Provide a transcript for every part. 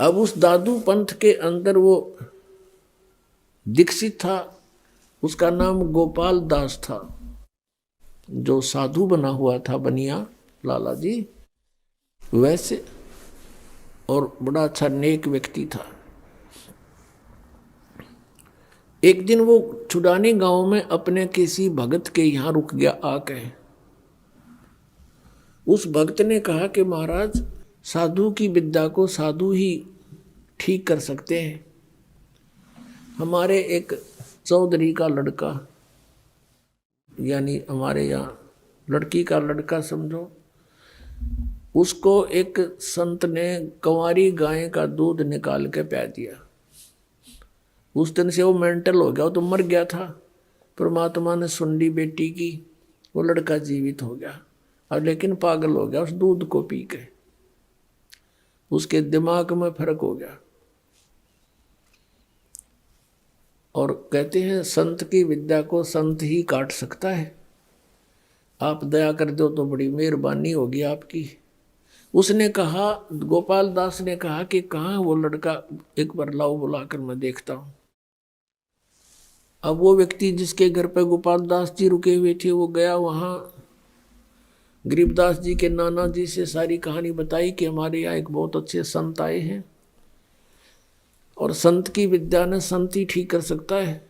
अब उस दादू पंथ के अंदर वो दीक्षित था, उसका नाम गोपाल दास था, जो साधु बना हुआ था बनिया लाला जी वैसे, और बड़ा अच्छा नेक व्यक्ति था। एक दिन वो छुड़ानी गांव में अपने किसी भगत के यहाँ रुक गया आके। उस भक्त ने कहा कि महाराज, साधु की विद्या को साधु ही ठीक कर सकते हैं। हमारे एक चौधरी का लड़का, यानी हमारे यहाँ लड़की का लड़का समझो, उसको एक संत ने कंवारी गाय का दूध निकाल के पिला दिया। उस दिन से वो मेंटल हो गया, वो तो मर गया था। परमात्मा ने सुन ली बेटी की, वो लड़का जीवित हो गया, और लेकिन पागल हो गया उस दूध को पी के। उसके दिमाग में फर्क हो गया। और कहते हैं संत की विद्या को संत ही काट सकता है। आप दया कर दो तो बड़ी मेहरबानी होगी आपकी। उसने कहा, गोपाल दास ने कहा कि कहाँ वो लड़का, एक बार लाओ बुलाकर मैं देखता हूँ। अब वो व्यक्ति जिसके घर पे गोपाल दास जी रुके हुए थे, वो गया वहाँ। गरीबदास जी के नाना जी से सारी कहानी बताई कि हमारे यहाँ एक बहुत अच्छे संत आए हैं, और संत की विद्या ने संत ही ठीक कर सकता है।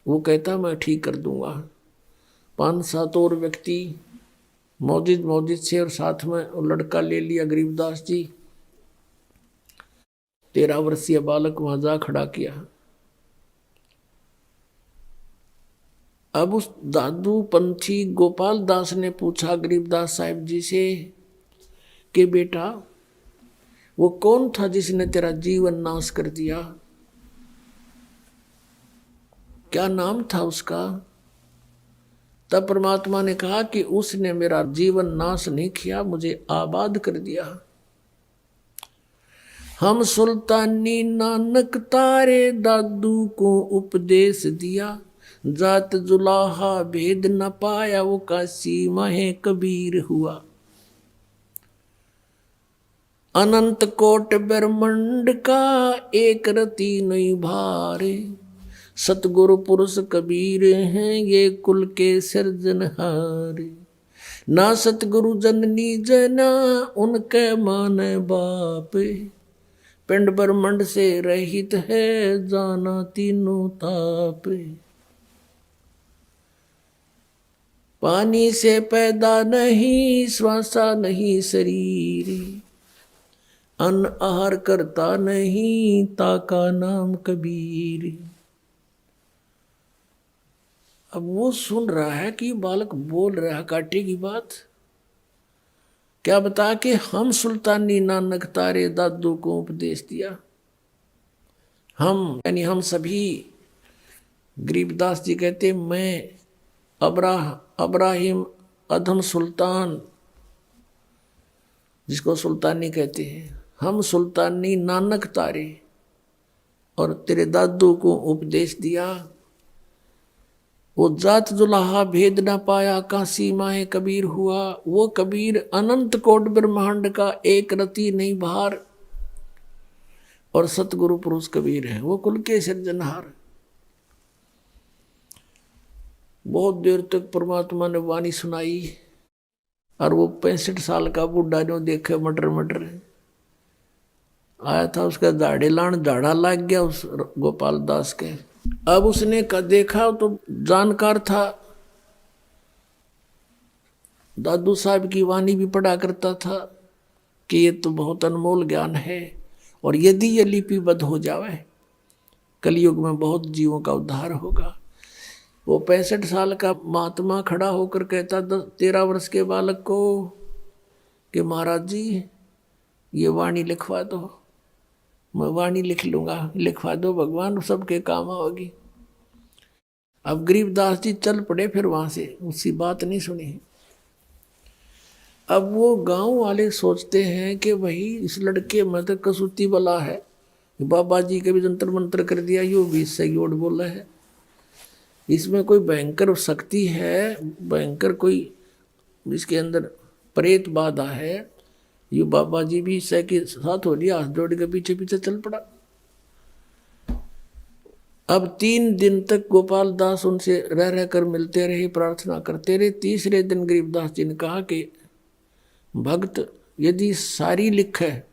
वो कहता मैं ठीक कर दूंगा। 5-7 और व्यक्ति मौजिद से, और साथ में वो लड़का ले लिया गरीबदास जी। 13 वर्षीय बालक वहां जा खड़ा किया। अब उस दादू पंथी गोपाल दास ने पूछा गरीबदास साहिब जी से कि बेटा, वो कौन था जिसने तेरा जीवन नाश कर दिया? क्या नाम था उसका? तब परमात्मा ने कहा कि उसने मेरा जीवन नाश नहीं किया, मुझे आबाद कर दिया। हम सुल्तानी नानक तारे दादू को उपदेश दिया, जात जुलाहा भेद न पाया, वो काशी माहे कबीर हुआ। अनंत कोट ब्रह्मंड का एक रति नहीं भारे, सतगुरु पुरुष कबीर हैं ये कुल के सिरजनहारे। ना सतगुरु जननी जना उनके माने बाप, पिंड ब्रह्मंड से रहित है जाना तीनों ताप। पानी से पैदा नहीं श्वासा नहीं शरीर, अन्न आहार करता नहीं ताका नाम कबीर। अब वो सुन रहा है कि बालक बोल रहा है काटे की बात। क्या बता कि हम सुल्तानी नानक तारे दादू को उपदेश दिया। हम यानी हम सभी, गरीबदास जी कहते मैं अब्राहिम अधम सुल्तान, जिसको सुल्तानी कहते हैं, हम सुल्तानी नानक तारे और तेरे दादू को उपदेश दिया। वो जात जुलाहा भेद ना पाया काशी माहे कबीर हुआ। वो कबीर अनंत कोट ब्रह्मांड का एक रति नहीं भार, और सतगुरु पुरुष कबीर है, वो कुल के सिरजनहार। बहुत देर तक परमात्मा ने वाणी सुनाई, और वो 65 साल का बूढ़ा जो देखे मटर मटर आया था, उसका दाढ़े लान झाड़ा लग गया उस गोपाल दास के। अब उसने देखा तो जानकार था, दादू साहब की वाणी भी पढ़ा करता था कि ये तो बहुत अनमोल ज्ञान है, और यदि ये लिपिबद्ध हो जावे कलयुग में बहुत जीवों का उद्धार होगा। वो 65 साल का महात्मा खड़ा होकर कहता 13 वर्ष के बालक को कि महाराज जी ये वाणी लिखवा दो। मैं वाणी लिख लूंगा, लिखवा दो भगवान, सबके काम आओगी। अब गरीबदास जी चल पड़े फिर वहां से, उसकी बात नहीं सुनी। अब वो गांव वाले सोचते हैं कि वही इस लड़के में तो कसूती बला है, बाबा जी के भी जंतर मंत्र कर दिया, यो भी सही ओट बोला है, इसमें कोई भयंकर शक्ति है, भयंकर कोई इसके अंदर प्रेत बाधा है, ये बाबा जी भी सह के साथ हो लिया, हाथ जोड़ के पीछे पीछे चल पड़ा। अब 3 दिन तक गोपाल दास उनसे रह रह कर मिलते रहे, प्रार्थना करते रहे। तीसरे दिन गरीबदास जी ने कहा कि भक्त यदि सारी लिख है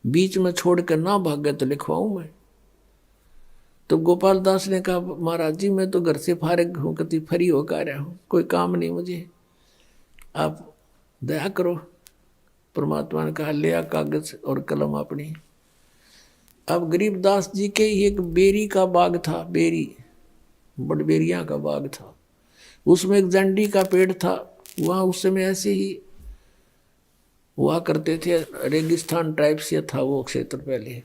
बीच में छोड़ कर ना भागे तो लिखवाऊं मैं। तो गोपाल दास ने कहा महाराज जी मैं तो घर से फारिग हूँ, कति फ्री होकर आया हूँ, कोई काम नहीं मुझे, आप दया करो। परमात्मा ने कहा ले आ कागज और कलम अपनी। अब गरीबदास जी के एक बेरी का बाग था, बेरी बड़बेरिया का बाग था, उसमें एक जंडी का पेड़ था। वहाँ उस समय ऐसे ही हुआ करते थे, रेगिस्तान टाइप से था वो क्षेत्र पहले,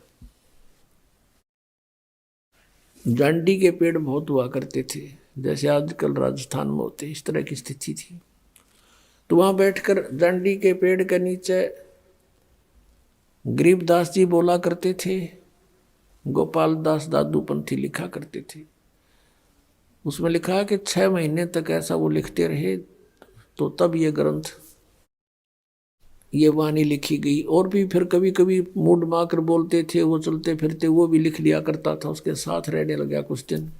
जांडी के पेड़ बहुत हुआ करते थे, जैसे आजकल राजस्थान में होते, इस तरह की स्थिति थी। तो वहाँ बैठकर जांडी के पेड़ के नीचे गरीबदास जी बोला करते थे, गोपाल दास दादूपंथी लिखा करते थे। उसमें लिखा कि 6 महीने तक ऐसा वो लिखते रहे, तो तब ये ग्रंथ, ये वाणी लिखी गई। और भी फिर कभी कभी मूड माकर बोलते थे, वो चलते फिरते वो भी लिख लिया करता था, उसके साथ रहने लगा कुछ दिन।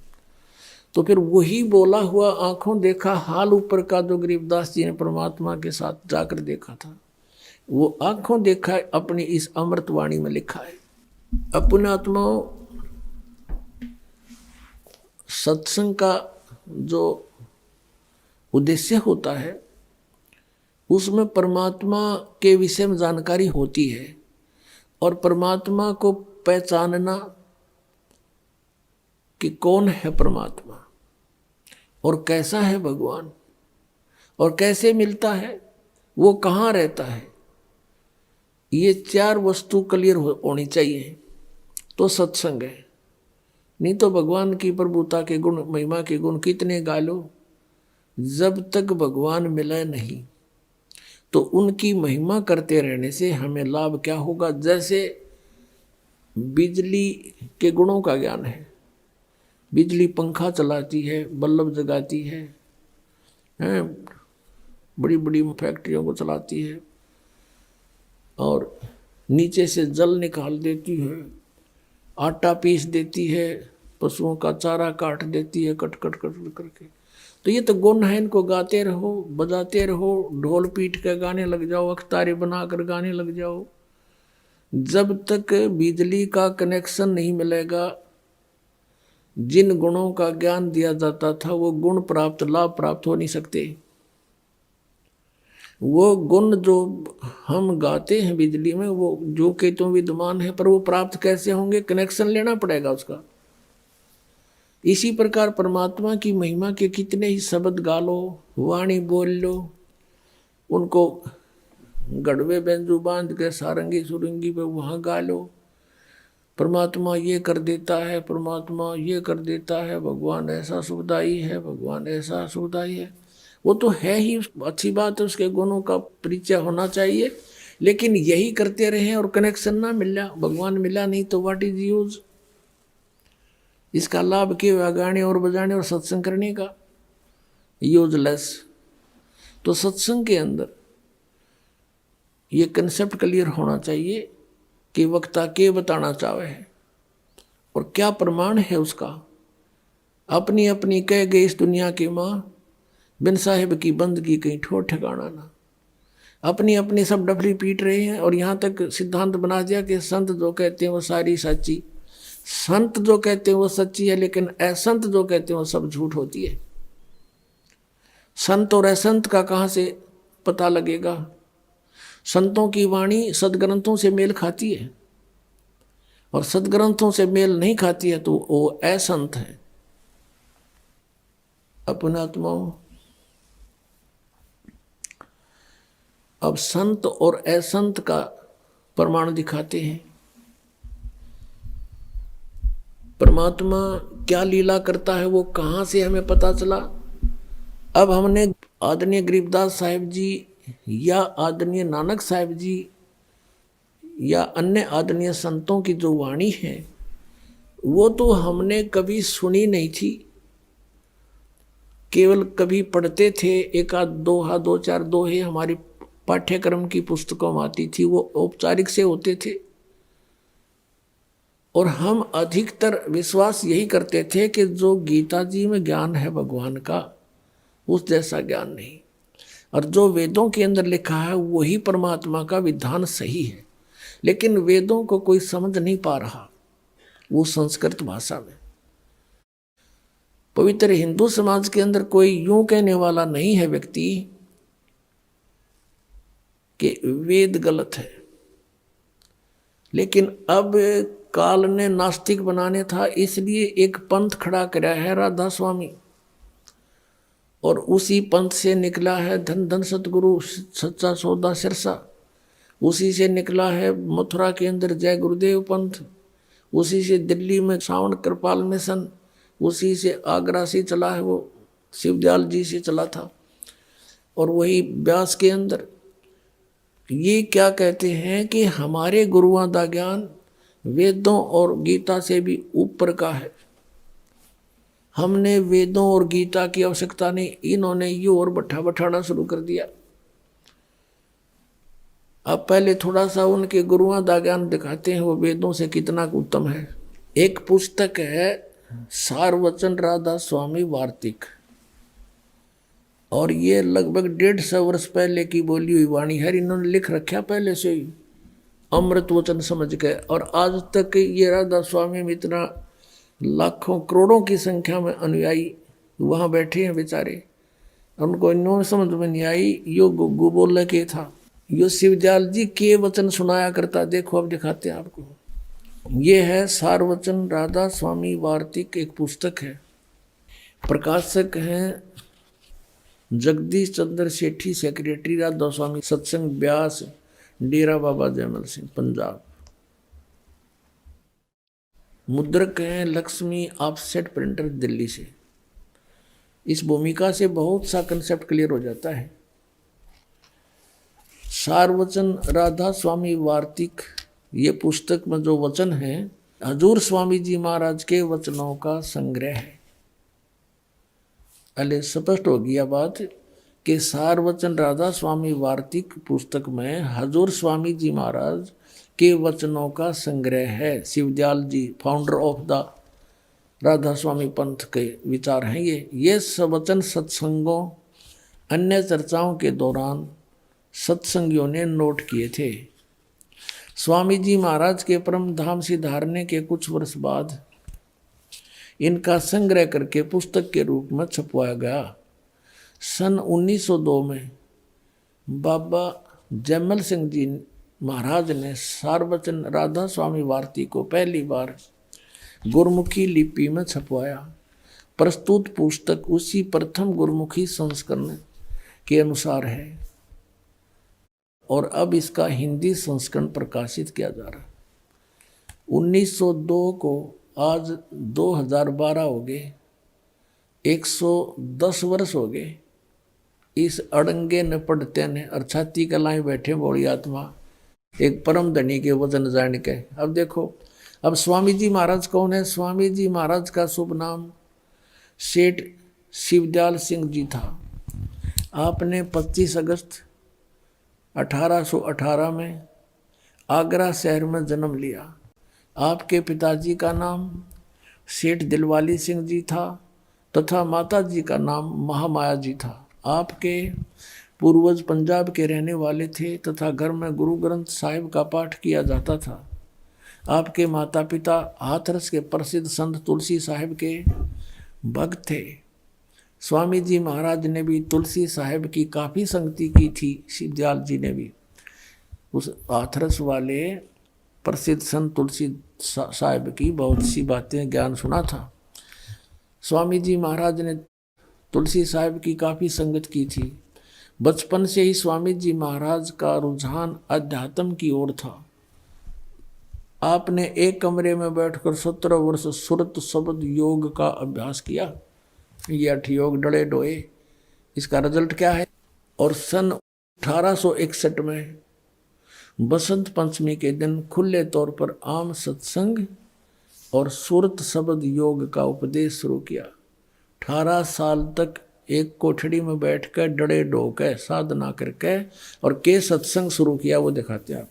तो फिर वही बोला हुआ आंखों देखा हाल ऊपर का जो गरीबदास जी ने परमात्मा के साथ जाकर देखा था, वो आंखों देखा अपनी इस अमृत वाणी में लिखा है। अपने आत्माओं, सत्संग का जो उद्देश्य होता है उसमें परमात्मा के विषय में जानकारी होती है, और परमात्मा को पहचानना कि कौन है परमात्मा और कैसा है भगवान और कैसे मिलता है, वो कहाँ रहता है, ये 4 वस्तु क्लियर होनी चाहिए तो सत्संग है। नहीं तो भगवान की प्रभुता के गुण, महिमा के गुण कितने गा लो, जब तक भगवान मिले नहीं तो उनकी महिमा करते रहने से हमें लाभ क्या होगा। जैसे बिजली के गुणों का ज्ञान है, बिजली पंखा चलाती है, बल्ब जगाती है, बड़ी बड़ी फैक्ट्रियों को चलाती है, और नीचे से जल निकाल देती है, आटा पीस देती है, पशुओं का चारा काट देती है, कट कट कट करके। तो ये तो गुण है, इनको गाते रहो, बजाते रहो, ढोल पीट के गाने लग जाओ, अख्तारी बनाकर गाने लग जाओ। जब तक बिजली का कनेक्शन नहीं मिलेगा, जिन गुणों का ज्ञान दिया जाता था वो गुण प्राप्त, लाभ प्राप्त हो नहीं सकते। वो गुण जो हम गाते हैं बिजली में, वो जो के तो विद्यमान है, पर वो प्राप्त कैसे होंगे, कनेक्शन लेना पड़ेगा उसका। इसी प्रकार परमात्मा की महिमा के कितने ही शब्द गा लो, वाणी बोल लो, उनको गढ़वे बेंजू बांध के सारंगी सुरंगी पे वहाँ गा लो, परमात्मा ये कर देता है, परमात्मा ये कर देता है, भगवान ऐसा सुखदाई है, भगवान ऐसा सुखदाई है। वो तो है ही, अच्छी बात है, उसके गुणों का परिचय होना चाहिए, लेकिन यही करते रहे और कनेक्शन ना मिला, भगवान मिला नहीं तो व्हाट इज यूज। इसका लाभ के गाने और बजाने और सत्संग करने का, यूजलेस। तो सत्संग के अंदर ये कंसेप्ट क्लियर होना चाहिए कि वक्ता के बताना चाहे है और क्या प्रमाण है उसका। अपनी अपनी कह गई इस दुनिया की माँ, बिन साहिब की बंदगी कहीं ठोर ठिकाना ना। अपनी अपनी सब डफली पीट रहे हैं, और यहाँ तक सिद्धांत बना दिया कि संत जो कहते हैं वो सारी सच्ची, संत जो कहते हैं वो सच्ची है, लेकिन असंत जो कहते हैं वो सब झूठ होती है। संत और असंत का कहाँ से पता लगेगा। संतों की वाणी सदग्रंथों से मेल खाती है, और सदग्रंथों से मेल नहीं खाती है तो वो असंत है। अपने आत्माओं, अब संत और असंत का प्रमाण दिखाते हैं। परमात्मा क्या लीला करता है वो कहाँ से हमें पता चला। अब हमने आदरणीय गरीबदास साहिब जी या आदरणीय नानक साहिब जी या अन्य आदरणीय संतों की जो वाणी है वो तो हमने कभी सुनी नहीं थी, केवल कभी पढ़ते थे, एक आध दोहा, 2-4 दोहे हमारी पाठ्यक्रम की पुस्तकों में आती थी, वो औपचारिक से होते थे। और हम अधिकतर विश्वास यही करते थे कि जो गीता जी में ज्ञान है भगवान का, उस जैसा ज्ञान नहीं, और जो वेदों के अंदर लिखा है वही परमात्मा का विधान सही है। लेकिन वेदों को कोई समझ नहीं पा रहा, वो संस्कृत भाषा में। पवित्र हिंदू समाज के अंदर कोई यूं कहने वाला नहीं है व्यक्ति कि वेद गलत है। लेकिन अब काल ने नास्तिक बनाने था, इसलिए एक पंथ खड़ा कराया है राधा स्वामी, और उसी पंथ से निकला है धन धन सतगुरु सच्चा सौदा सिरसा, उसी से निकला है मथुरा के अंदर जय गुरुदेव पंथ, उसी से दिल्ली में श्रावण कृपाल मिशन, उसी से आगरा से चला है, वो शिवदयाल जी से चला था। और वही व्यास के अंदर ये क्या कहते हैं कि हमारे गुरुओं का ज्ञान वेदों और गीता से भी ऊपर का है, हमने वेदों और गीता की आवश्यकता नहीं। इन्होंने ये और बैठाना शुरू कर दिया। अब पहले थोड़ा सा उनके गुरुओं का ज्ञान दिखाते हैं, वो वेदों से कितना उत्तम है। एक पुस्तक है सारवचन राधा स्वामी वार्तिक, और ये लगभग 150 वर्ष पहले की बोली हुई वाणी है। इन्होंने लिख रखा पहले से ही अमृत वचन समझ के, और आज तक ये राधा स्वामी में इतना लाखों करोड़ों की संख्या में अनुयायी वहाँ बैठे हैं बेचारे, उनको इन्होंने समझ में नहीं आई। यो गुग्गू बोल के था, यो शिवदयाल जी के वचन सुनाया करता। देखो अब दिखाते हैं आपको। ये है सारवचन राधा स्वामी वार्तिक, एक पुस्तक है। प्रकाशक हैं जगदीश चंद्र सेठी, सेक्रेटरी राधा स्वामी सत्संग ब्यास, डेरा बाबा जयमल सिंह, पंजाब। मुद्रक हैं लक्ष्मी ऑफसेट प्रिंटर, दिल्ली से। इस भूमिका से बहुत सा कंसेप्ट क्लियर हो जाता है। सारवचन राधा स्वामी वार्तिक, ये पुस्तक में जो वचन है हजूर स्वामी जी महाराज के वचनों का संग्रह है। पहले स्पष्ट हो गया बात कि सारवचन राधा स्वामी वार्तिक पुस्तक में हजूर स्वामी जी महाराज के वचनों का संग्रह है। शिवदयाल जी फाउंडर ऑफ द राधा स्वामी पंथ के विचार हैं ये वचन सत्संगों अन्य चर्चाओं के दौरान सत्संगियों ने नोट किए थे। स्वामी जी महाराज के परम धाम सिधारने के कुछ वर्ष बाद इनका संग्रह करके पुस्तक के रूप में छपवाया गया। सन 1902 में बाबा जयमल सिंह जी महाराज ने सारवचन राधा स्वामी वार्तिक को पहली बार गुरमुखी लिपि में छपवाया। प्रस्तुत पुस्तक उसी प्रथम गुरमुखी संस्करण के अनुसार है और अब इसका हिंदी संस्करण प्रकाशित किया जा रहा है। 1902 को आज 2012 हो गए, 110 वर्ष हो गए इस अड़ंगे न पढ़ते ने, और छाती कलाई बैठे बोली आत्मा एक परम धनी के वचन जान के। अब देखो, अब स्वामी जी महाराज कौन है? स्वामी जी महाराज का शुभ नाम सेठ शिवदयाल सिंह जी था। आपने 25 अगस्त 1818 में आगरा शहर में जन्म लिया। आपके पिताजी का नाम सेठ दिलवाली सिंह जी था तथा माता जी का नाम महामाया जी था। आपके पूर्वज पंजाब के रहने वाले थे तथा घर में गुरु ग्रंथ साहिब का पाठ किया जाता था। आपके माता पिता हाथरस के प्रसिद्ध संत तुलसी साहिब के भक्त थे। स्वामी जी महाराज ने भी तुलसी साहिब की काफ़ी संगति की थी। शिवदयाल जी ने भी उस हाथरस वाले प्रसिद्ध संत तुलसी साहिब की बहुत सी बातें ज्ञान सुना था। स्वामी जी महाराज ने तुलसी साहिब की काफ़ी संगत की थी। बचपन से ही स्वामी जी महाराज का रुझान अध्यात्म की ओर था। आपने एक कमरे में बैठकर 17 वर्ष सुरत शब्द योग का अभ्यास किया। ये 8 योग डड़े डोए, इसका रिजल्ट क्या है? और सन 1861 में बसंत पंचमी के दिन खुले तौर पर आम सत्संग और सुरत शब्द योग का उपदेश शुरू किया। 18 साल तक एक कोठड़ी में बैठ कर डरे ढोकर साधना करके और के सत्संग शुरू किया, वो दिखाते हैं आपको।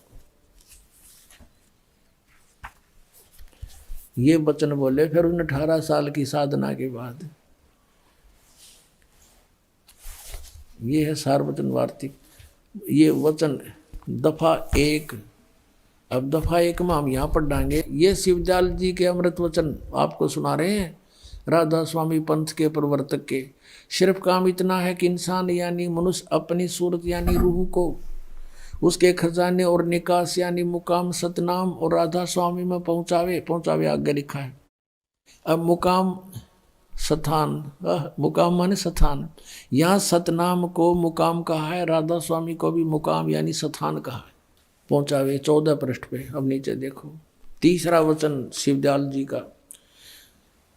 ये वचन बोले फिर उन 18 साल की साधना के बाद। ये है सारवचन वार्तिक। ये वचन दफा 1। अब दफा 1 में हम यहाँ पर डांगे। ये शिवदयाल जी के अमृत वचन आपको सुना रहे हैं, राधा स्वामी पंथ के प्रवर्तक के। सिर्फ काम इतना है कि इंसान यानी मनुष्य अपनी सूरत यानी रूह को उसके खजाने और निकास यानी मुकाम सतनाम और राधा स्वामी में पहुंचावे आगे लिखा है। अब मुकाम स्थान, मुकाम माने स्थान, यहाँ सतनाम को मुकाम कहा है, राधा स्वामी को भी मुकाम यानी स्थान कहा है। पहुंचावे 14 पृष्ठ पे। अब नीचे देखो तीसरा वचन शिवदयाल जी का।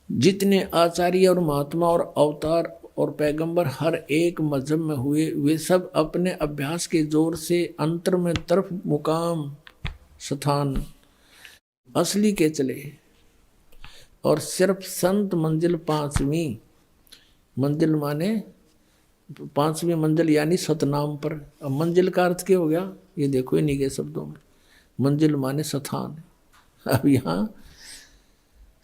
जितने आचार्य और महात्मा और अवतार और पैगंबर हर एक मजहब में हुए, वे सब अपने अभ्यास के जोर से अंतर में तरफ मुकाम स्थान असली के चले और सिर्फ संत मंजिल 5वीं मंजिल माने 5वीं मंजिल यानी सतनाम पर। अब मंजिल का अर्थ क्या हो गया, ये देखो इन्हीं के शब्दों में। मंजिल माने स्थान। अब यहाँ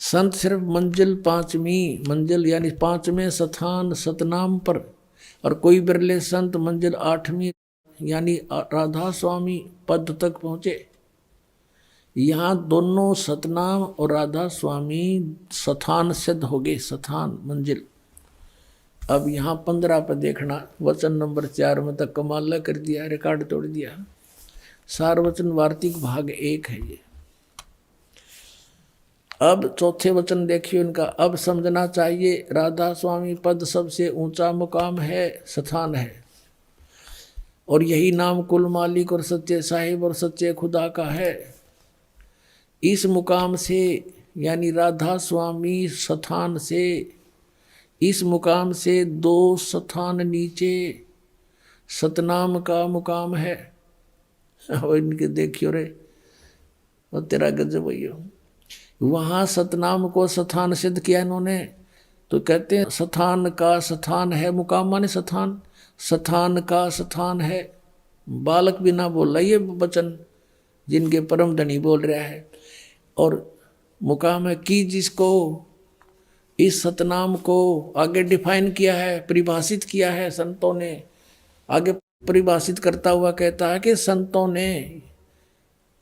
संत सिर्फ मंजिल 5वीं मंजिल यानी 5वें स्थान सतनाम पर, और कोई बिरले संत मंजिल 8वीं यानी राधा स्वामी पद तक पहुँचे। यहाँ दोनों सतनाम और राधा स्वामी स्थान सिद्ध हो गए, स्थान मंजिल। अब यहाँ 15 पर देखना, वचन नंबर 4 में तक कमाल कर दिया, रिकॉर्ड तोड़ दिया। सारवचन वार्तिक भाग 1 है ये। अब चौथे वचन देखिए उनका। अब समझना चाहिए राधा स्वामी पद सबसे ऊंचा मुकाम है, स्थान है, और यही नाम कुल मालिक और सच्चे साहिब और सच्चे खुदा का है। इस मुकाम से यानी राधा स्वामी स्थान से, इस मुकाम से 2 स्थान नीचे सतनाम का मुकाम है। और इनके देखियो रे, और तेरा गजब भैया। वहाँ सतनाम को स्थान सिद्ध किया इन्होंने, तो कहते हैं स्थान का स्थान है, मुकाम माने स्थान, स्थान का स्थान है। बालक भी ना बोल रहा ये वचन, जिनके परम धनी बोल रहा है। और मुकाम है कि जिसको इस सतनाम को आगे डिफाइन किया है, परिभाषित किया है संतों ने। आगे परिभाषित करता हुआ कहता है कि संतों ने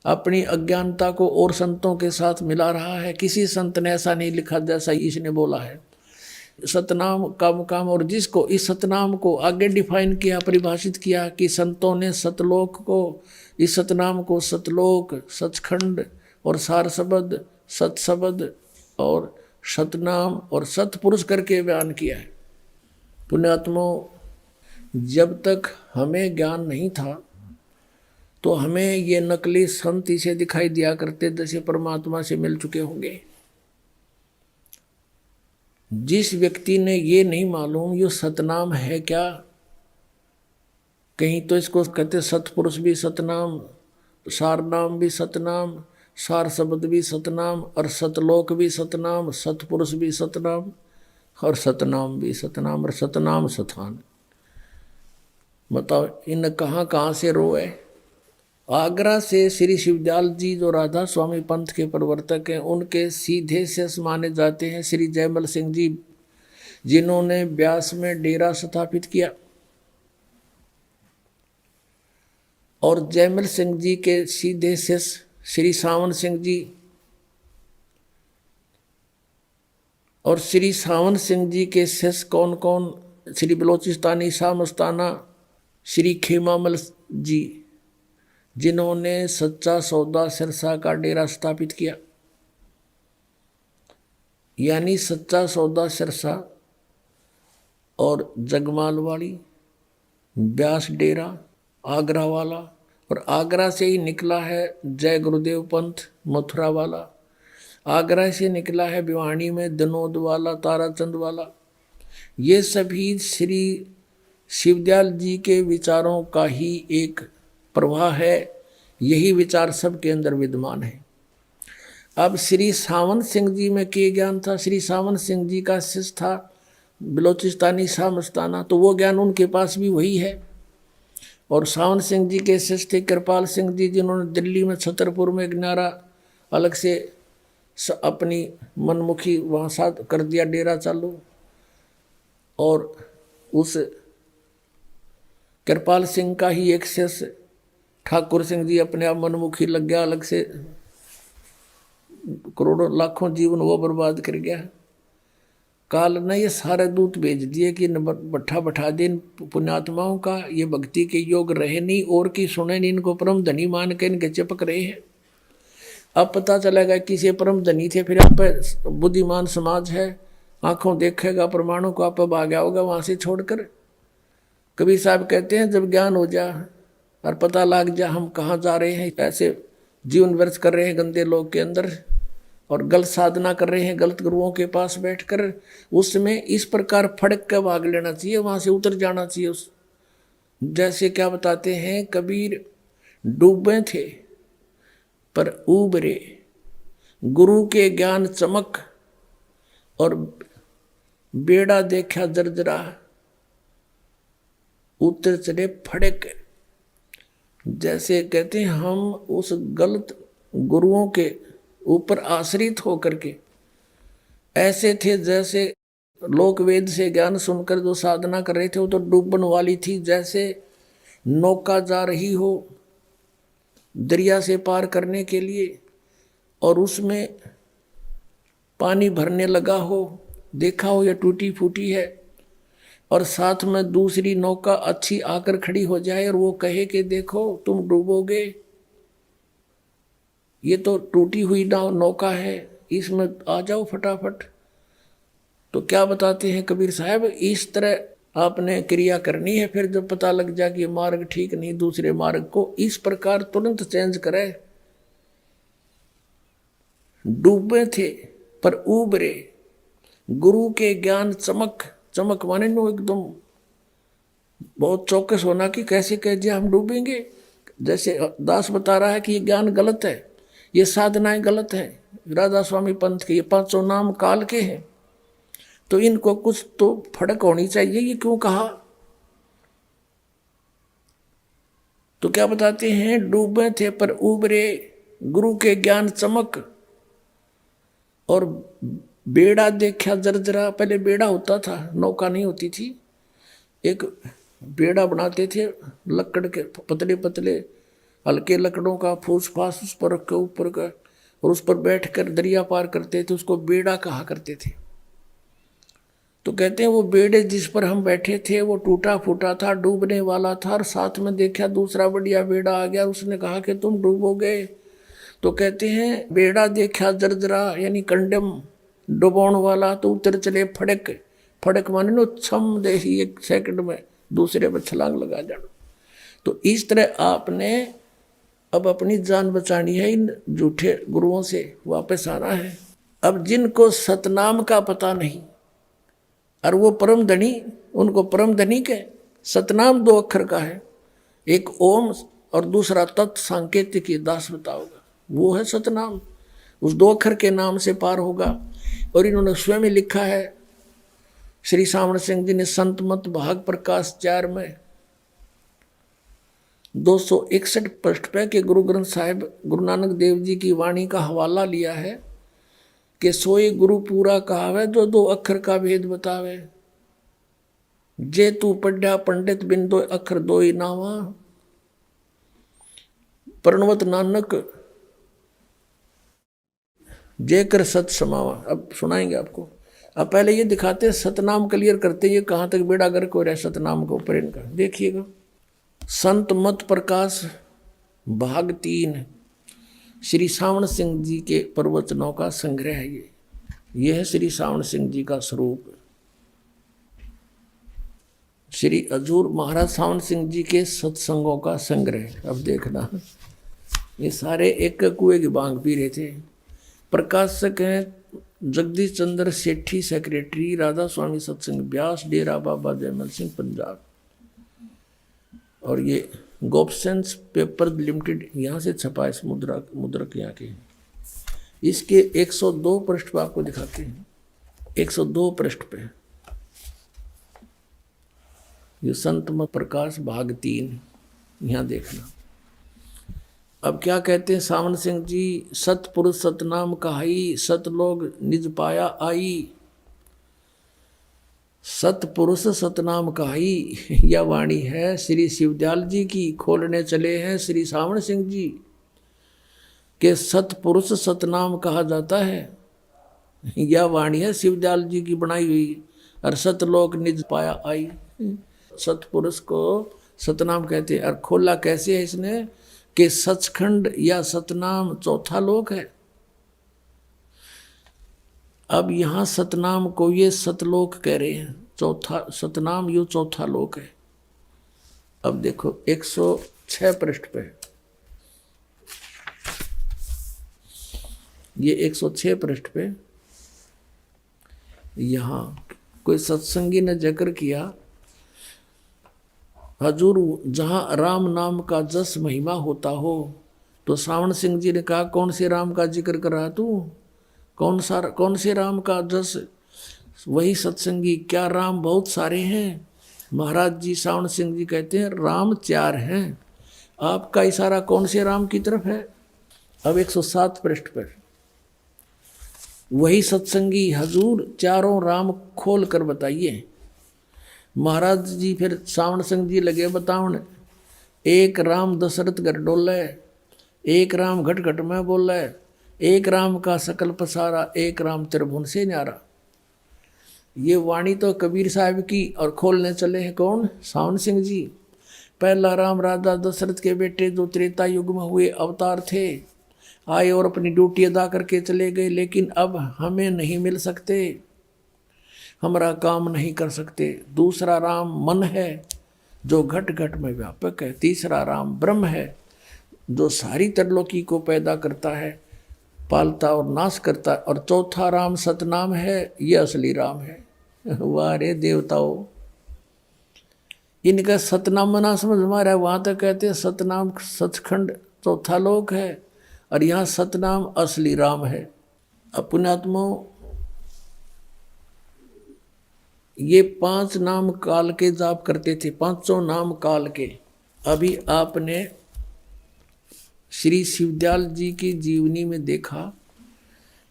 अपनी अज्ञानता को और संतों के साथ मिला रहा है। किसी संत ने ऐसा नहीं लिखा जैसा इसने बोला है। सतनाम का मुकाम, और जिसको इस सतनाम को आगे डिफाइन किया, परिभाषित किया कि संतों ने सतलोक को, इस सतनाम को सतलोक, सचखंड और सार शब्द, सतशब्द और सतनाम और सतपुरुष करके बयान किया है। पुण्यात्मों, जब तक हमें ज्ञान नहीं था तो हमें ये नकली संत इसे दिखाई दिया करते जैसे परमात्मा से मिल चुके होंगे। जिस व्यक्ति ने ये नहीं मालूम ये सतनाम है क्या, कहीं तो इसको कहते सतपुरुष भी सतनाम, सार नाम भी सतनाम, सार शब्द भी सतनाम, और सतलोक भी सतनाम, सतपुरुष भी सतनाम, और सतनाम भी सतनाम, और सतनाम स्थान। बताओ इन कहाँ से रोए। आगरा से श्री शिवदयाल जी जो राधा स्वामी पंथ के प्रवर्तक हैं, उनके सीधे से माने जाते हैं श्री जयमल सिंह जी, जिन्होंने ब्यास में डेरा स्थापित किया। और जयमल सिंह जी के सीधे से श्री सावन सिंह जी, और श्री सावन सिंह जी के शिष्य कौन कौन, श्री बलोचिस्तानी शाह मस्ताना, श्री खेमामल जी, जिन्होंने सच्चा सौदा सिरसा का डेरा स्थापित किया। यानी सच्चा सौदा सिरसा और जगमालवाड़ी, ब्यास डेरा, आगरा वाला, और आगरा से ही निकला है जय गुरुदेव पंथ मथुरा वाला, आगरा से निकला है भिवानी में दिनोद वाला, ताराचंद वाला। ये सभी श्री शिवदयाल जी के विचारों का ही एक प्रवाह है। यही विचार सबके अंदर विद्यमान है। अब श्री सावन सिंह जी में क्या ज्ञान था। श्री सावन सिंह जी का शिष्य था बलोचिस्तानी शाह मस्ताना, तो वो ज्ञान उनके पास भी वही है। और सावन सिंह जी के शिष्य थे कृपाल सिंह जी, जिन्होंने दिल्ली में छतरपुर में एक नारा अलग से अपनी मनमुखी वहाँ साथ कर दिया डेरा चालू। और उस कृपाल सिंह का ही एक शिष्य ठाकुर सिंह जी अपने आप मनमुखी लग गया, अलग से करोड़ों लाखों जीवन वो बर्बाद कर गया। काल ने ये सारे दूत भेज दिए कि बट्ठा बैठा दे पुण्यात्माओं का, ये भक्ति के योग रहे नहीं और की सुने नहीं, इनको परम धनी मान के इनके चिपक रहे हैं। अब पता चलेगा किसी परम धनी थे, फिर आप बुद्धिमान समाज है, आंखों देखेगा प्रमाणों को, आप भाग आओगे वहां से छोड़कर। कबीर साहब कहते हैं जब ज्ञान हो जा और पता लग जा हम कहाँ जा रहे हैं, ऐसे जीवन व्यर्थ कर रहे हैं गंदे लोग के अंदर और गलत साधना कर रहे हैं गलत गुरुओं के पास बैठकर, उसमें इस प्रकार फड़क के भाग लेना चाहिए, वहां से उतर जाना चाहिए। उस जैसे क्या बताते हैं कबीर, डूबे थे पर उबरे, गुरु के ज्ञान चमक और बेड़ा देखा जर्जरा, उतर चले फड़क। जैसे कहते हैं हम उस गलत गुरुओं के ऊपर आश्रित होकर के ऐसे थे जैसे लोक वेद से ज्ञान सुनकर जो साधना कर रहे थे वो तो डूबन वाली थी, जैसे नौका जा रही हो दरिया से पार करने के लिए और उसमें पानी भरने लगा हो, देखा हो या टूटी फूटी है, और साथ में दूसरी नौका अच्छी आकर खड़ी हो जाए और वो कहे कि देखो तुम डूबोगे, ये तो टूटी हुई नौका है, इसमें आ जाओ फटाफट। तो क्या बताते हैं कबीर साहब, इस तरह आपने क्रिया करनी है। फिर जब पता लग जाए कि मार्ग ठीक नहीं, दूसरे मार्ग को इस प्रकार तुरंत चेंज करे। डूबे थे पर उबरे, गुरु के ज्ञान चमक, चमक माने नो एकदम बहुत चौकस होना कि कैसे कह दिया हम डूबेंगे। जैसे दास बता रहा है कि ये ज्ञान गलत है, ये साधनाएं गलत है, राधा स्वामी पंथ के ये 500 नाम काल के हैं, तो इनको कुछ तो फड़क होनी चाहिए, ये क्यों कहा। तो क्या बताते हैं, डूबे थे पर उबरे, गुरु के ज्ञान चमक और बेड़ा देखा जर्जरा। पहले बेड़ा होता था, नौका नहीं होती थी, एक बेड़ा बनाते थे लकड़ के, पतले पतले हल्के लकड़ों का फूस फास उस पर रख के ऊपर का, और उस पर बैठकर दरिया पार करते थे, उसको बेड़ा कहा करते थे। तो कहते हैं वो बेड़े जिस पर हम बैठे थे वो टूटा फूटा था, डूबने वाला था, और साथ में देखा दूसरा बढ़िया बेड़ा आ गया, उसने कहा कि तुम डूबोगे। तो कहते हैं बेड़ा देखा जर्जरा यानी कंडम डुबोण वाला, तो उतर चले फड़क। फड़क माने नो छम दे ही, एक सेकंड में दूसरे पर छलांग लगा जाना। तो इस तरह आपने अब अपनी जान बचानी है, इन झूठे गुरुओं से वापस आना है। अब जिनको सतनाम का पता नहीं और वो परम धनी, उनको परम धनी के सतनाम 2 अक्षर का है, एक ओम और दूसरा तत् सांकेतिक, दास बताओगा वो है सतनाम, उस 2 अक्षर के नाम से पार होगा। और इन्होंने स्वयं ही लिखा है, श्री सावन सिंह जी ने संत मत भाग प्रकाश 4 में 261 पृष्ठ पे के गुरु ग्रंथ साहिब गुरु नानक देव जी की वाणी का हवाला लिया है कि सोई गुरु पूरा कहावे जो 2 अक्षर का भेद बतावे, जे तू पढ़ा पंडित बिन 2 अक्षर 2 ही नावा, प्रणवत नानक जे कर सत समावा। अब सुनाएंगे आपको, अब पहले ये दिखाते हैं सतनाम क्लियर करते, ये कहाँ तक बेड़ा गर्क हो रहा है सतनाम के ऊपर इनका। देखिएगा, संत मत प्रकाश भाग 3 श्री सावन सिंह जी के प्रवचनों का संग्रह है। ये है श्री सावन सिंह जी का स्वरूप, श्री हजूर महाराज सावन सिंह जी के सत्संगों का संग्रह। अब देखना, ये सारे एक कुएं की बांग पी रहे थे। प्रकाशक हैं जगदीश चंद्र सेठी, सेक्रेटरी राधा स्वामी सत्संग ब्यास, डेरा बाबा जयमल सिंह पंजाब। और ये गोपसेंस पेपर लिमिटेड यहाँ से छपा है, मुद्रक यहाँ के। इसके 102 पृष्ठ पर आपको दिखाते हैं, 102 पृष्ठ पे ये संत मत प्रकाश भाग 3 यहाँ देखना। अब क्या कहते हैं सावन सिंह जी, सतपुरुष सतनाम कहाई, सतलोग निज पाया आई। सतपुरुष सतनाम कहाई, यह वाणी है श्री शिवदयाल जी की। खोलने चले हैं श्री सावन सिंह जी के सतपुरुष सतनाम कहा जाता है। यह वाणी है शिवदयाल जी की बनाई हुई। और सतलोक निज पाया आई, सतपुरुष को सतनाम कहते हैं। और खोला कैसे है इसने कि सचखंड या सतनाम चौथा लोक है। अब यहां सतनाम को ये सतलोक कह रहे हैं, चौथा सतनाम यो चौथा लोक है। अब देखो 106 पृष्ठ पे, ये 106 पृष्ठ पे यहां कोई सत्संगी ने जिक्र किया, हजूर जहां राम नाम का जस महिमा होता हो। तो सावन सिंह जी ने कहा कौन से राम का जिक्र कर रहा तू, कौन से राम का जस। वही सत्संगी, क्या राम बहुत सारे हैं। महाराज जी सावन सिंह जी कहते हैं राम 4 हैं। आपका इशारा कौन से राम की तरफ है। अब 107 पृष्ठ पर वही सत्संगी, हजूर चारों राम खोल कर बताइए। महाराज जी फिर सावन सिंह जी लगे बतावन, एक राम दशरथ घर डोले, एक राम घट घट में बोले, एक राम का सकल पसारा, एक राम त्रिभुवन से न्यारा। ये वाणी तो कबीर साहब की। और खोलने चले हैं कौन, सावन सिंह जी। पहला राम राजा दशरथ के बेटे जो त्रेता युग में हुए अवतार थे, आए और अपनी ड्यूटी अदा करके चले गए, लेकिन अब हमें नहीं मिल सकते, हमारा काम नहीं कर सकते। दूसरा राम मन है जो घट घट में व्यापक है। तीसरा राम ब्रह्म है जो सारी त्रिलोकी को पैदा करता है, पालता और नाश करता है। और चौथा राम सतनाम है, ये असली राम है। वाह रे देवताओं, इनका सतनाम ना समझ मारा। वहां तक कहते हैं सतनाम सचखंड चौथा लोक है, और यहाँ सतनाम असली राम है। पुण्यात्मो, ये 5 नाम काल के जाप करते थे, 5 नाम काल के। अभी आपने श्री शिवदयाल जी की जीवनी में देखा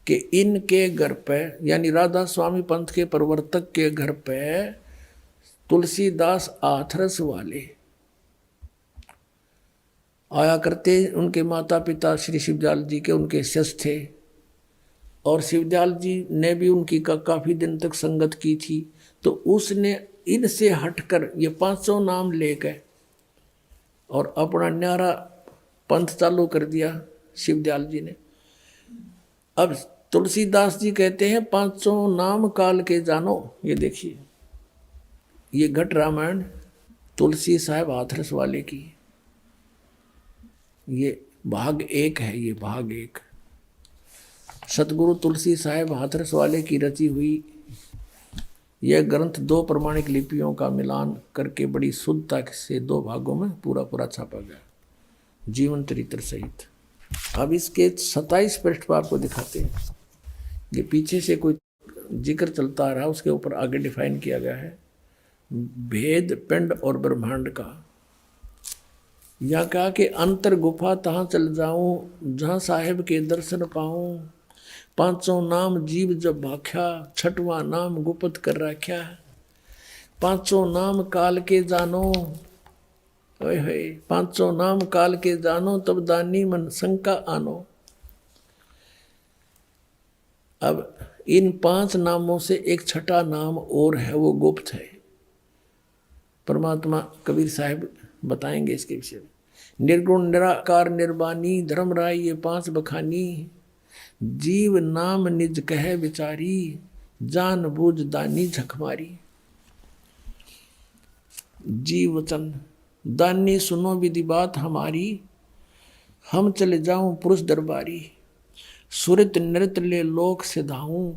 कि इनके घर पे, यानी राधा स्वामी पंथ के प्रवर्तक के घर पे तुलसीदास आथरस वाले आया करते। उनके माता पिता श्री शिवदयाल जी के उनके शिष्य थे, और शिवदयाल जी ने भी उनकी काफ़ी दिन तक संगत की थी। तो उसने इनसे हटकर ये 500 नाम ले गए और अपना न्यारा पंथ चालू कर दिया शिवदयाल जी ने। अब तुलसीदास जी कहते हैं 500 नाम काल के जानो। ये देखिए, ये घट रामायण तुलसी साहब हाथरस वाले की, ये भाग 1 है। ये भाग 1 सतगुरु तुलसी साहब हाथरस वाले की रची हुई यह ग्रंथ 2 प्रमाणिक लिपियों का मिलान करके बड़ी शुद्धता से 2 भागों में पूरा छापा गया, जीवन चरित्र सहित। अब इसके 27 पृष्ठ पर आपको दिखाते हैं। ये पीछे से कोई जिक्र चलता आ रहा है, उसके ऊपर आगे डिफाइन किया गया है भेद पिंड और ब्रह्मांड का। या कहा कि अंतर गुफा तहाँ चल जाऊं जहाँ साहेब के दर्शन पाऊं। 500 नाम जीव जब भाख्या, 6वां नाम गुप्त कर रख्या। 500 नाम काल के जानो, 500 नाम काल के जानो, तब दानी मन शंका आनो। अब इन 5 नामों से एक छठा नाम और है, वो गुप्त है। परमात्मा कबीर साहब बताएंगे इसके विषय में। निर्गुण निराकार निर्वाणी धर्मराय ये 5 बखानी। जीव नाम निज कहे विचारी, जान बूझ दानी झकमारी। जीव वचन दानी सुनो विधि बात हमारी, हम चले जाऊं पुरुष दरबारी। सुरत नृत्य ले लोक सिधाऊं,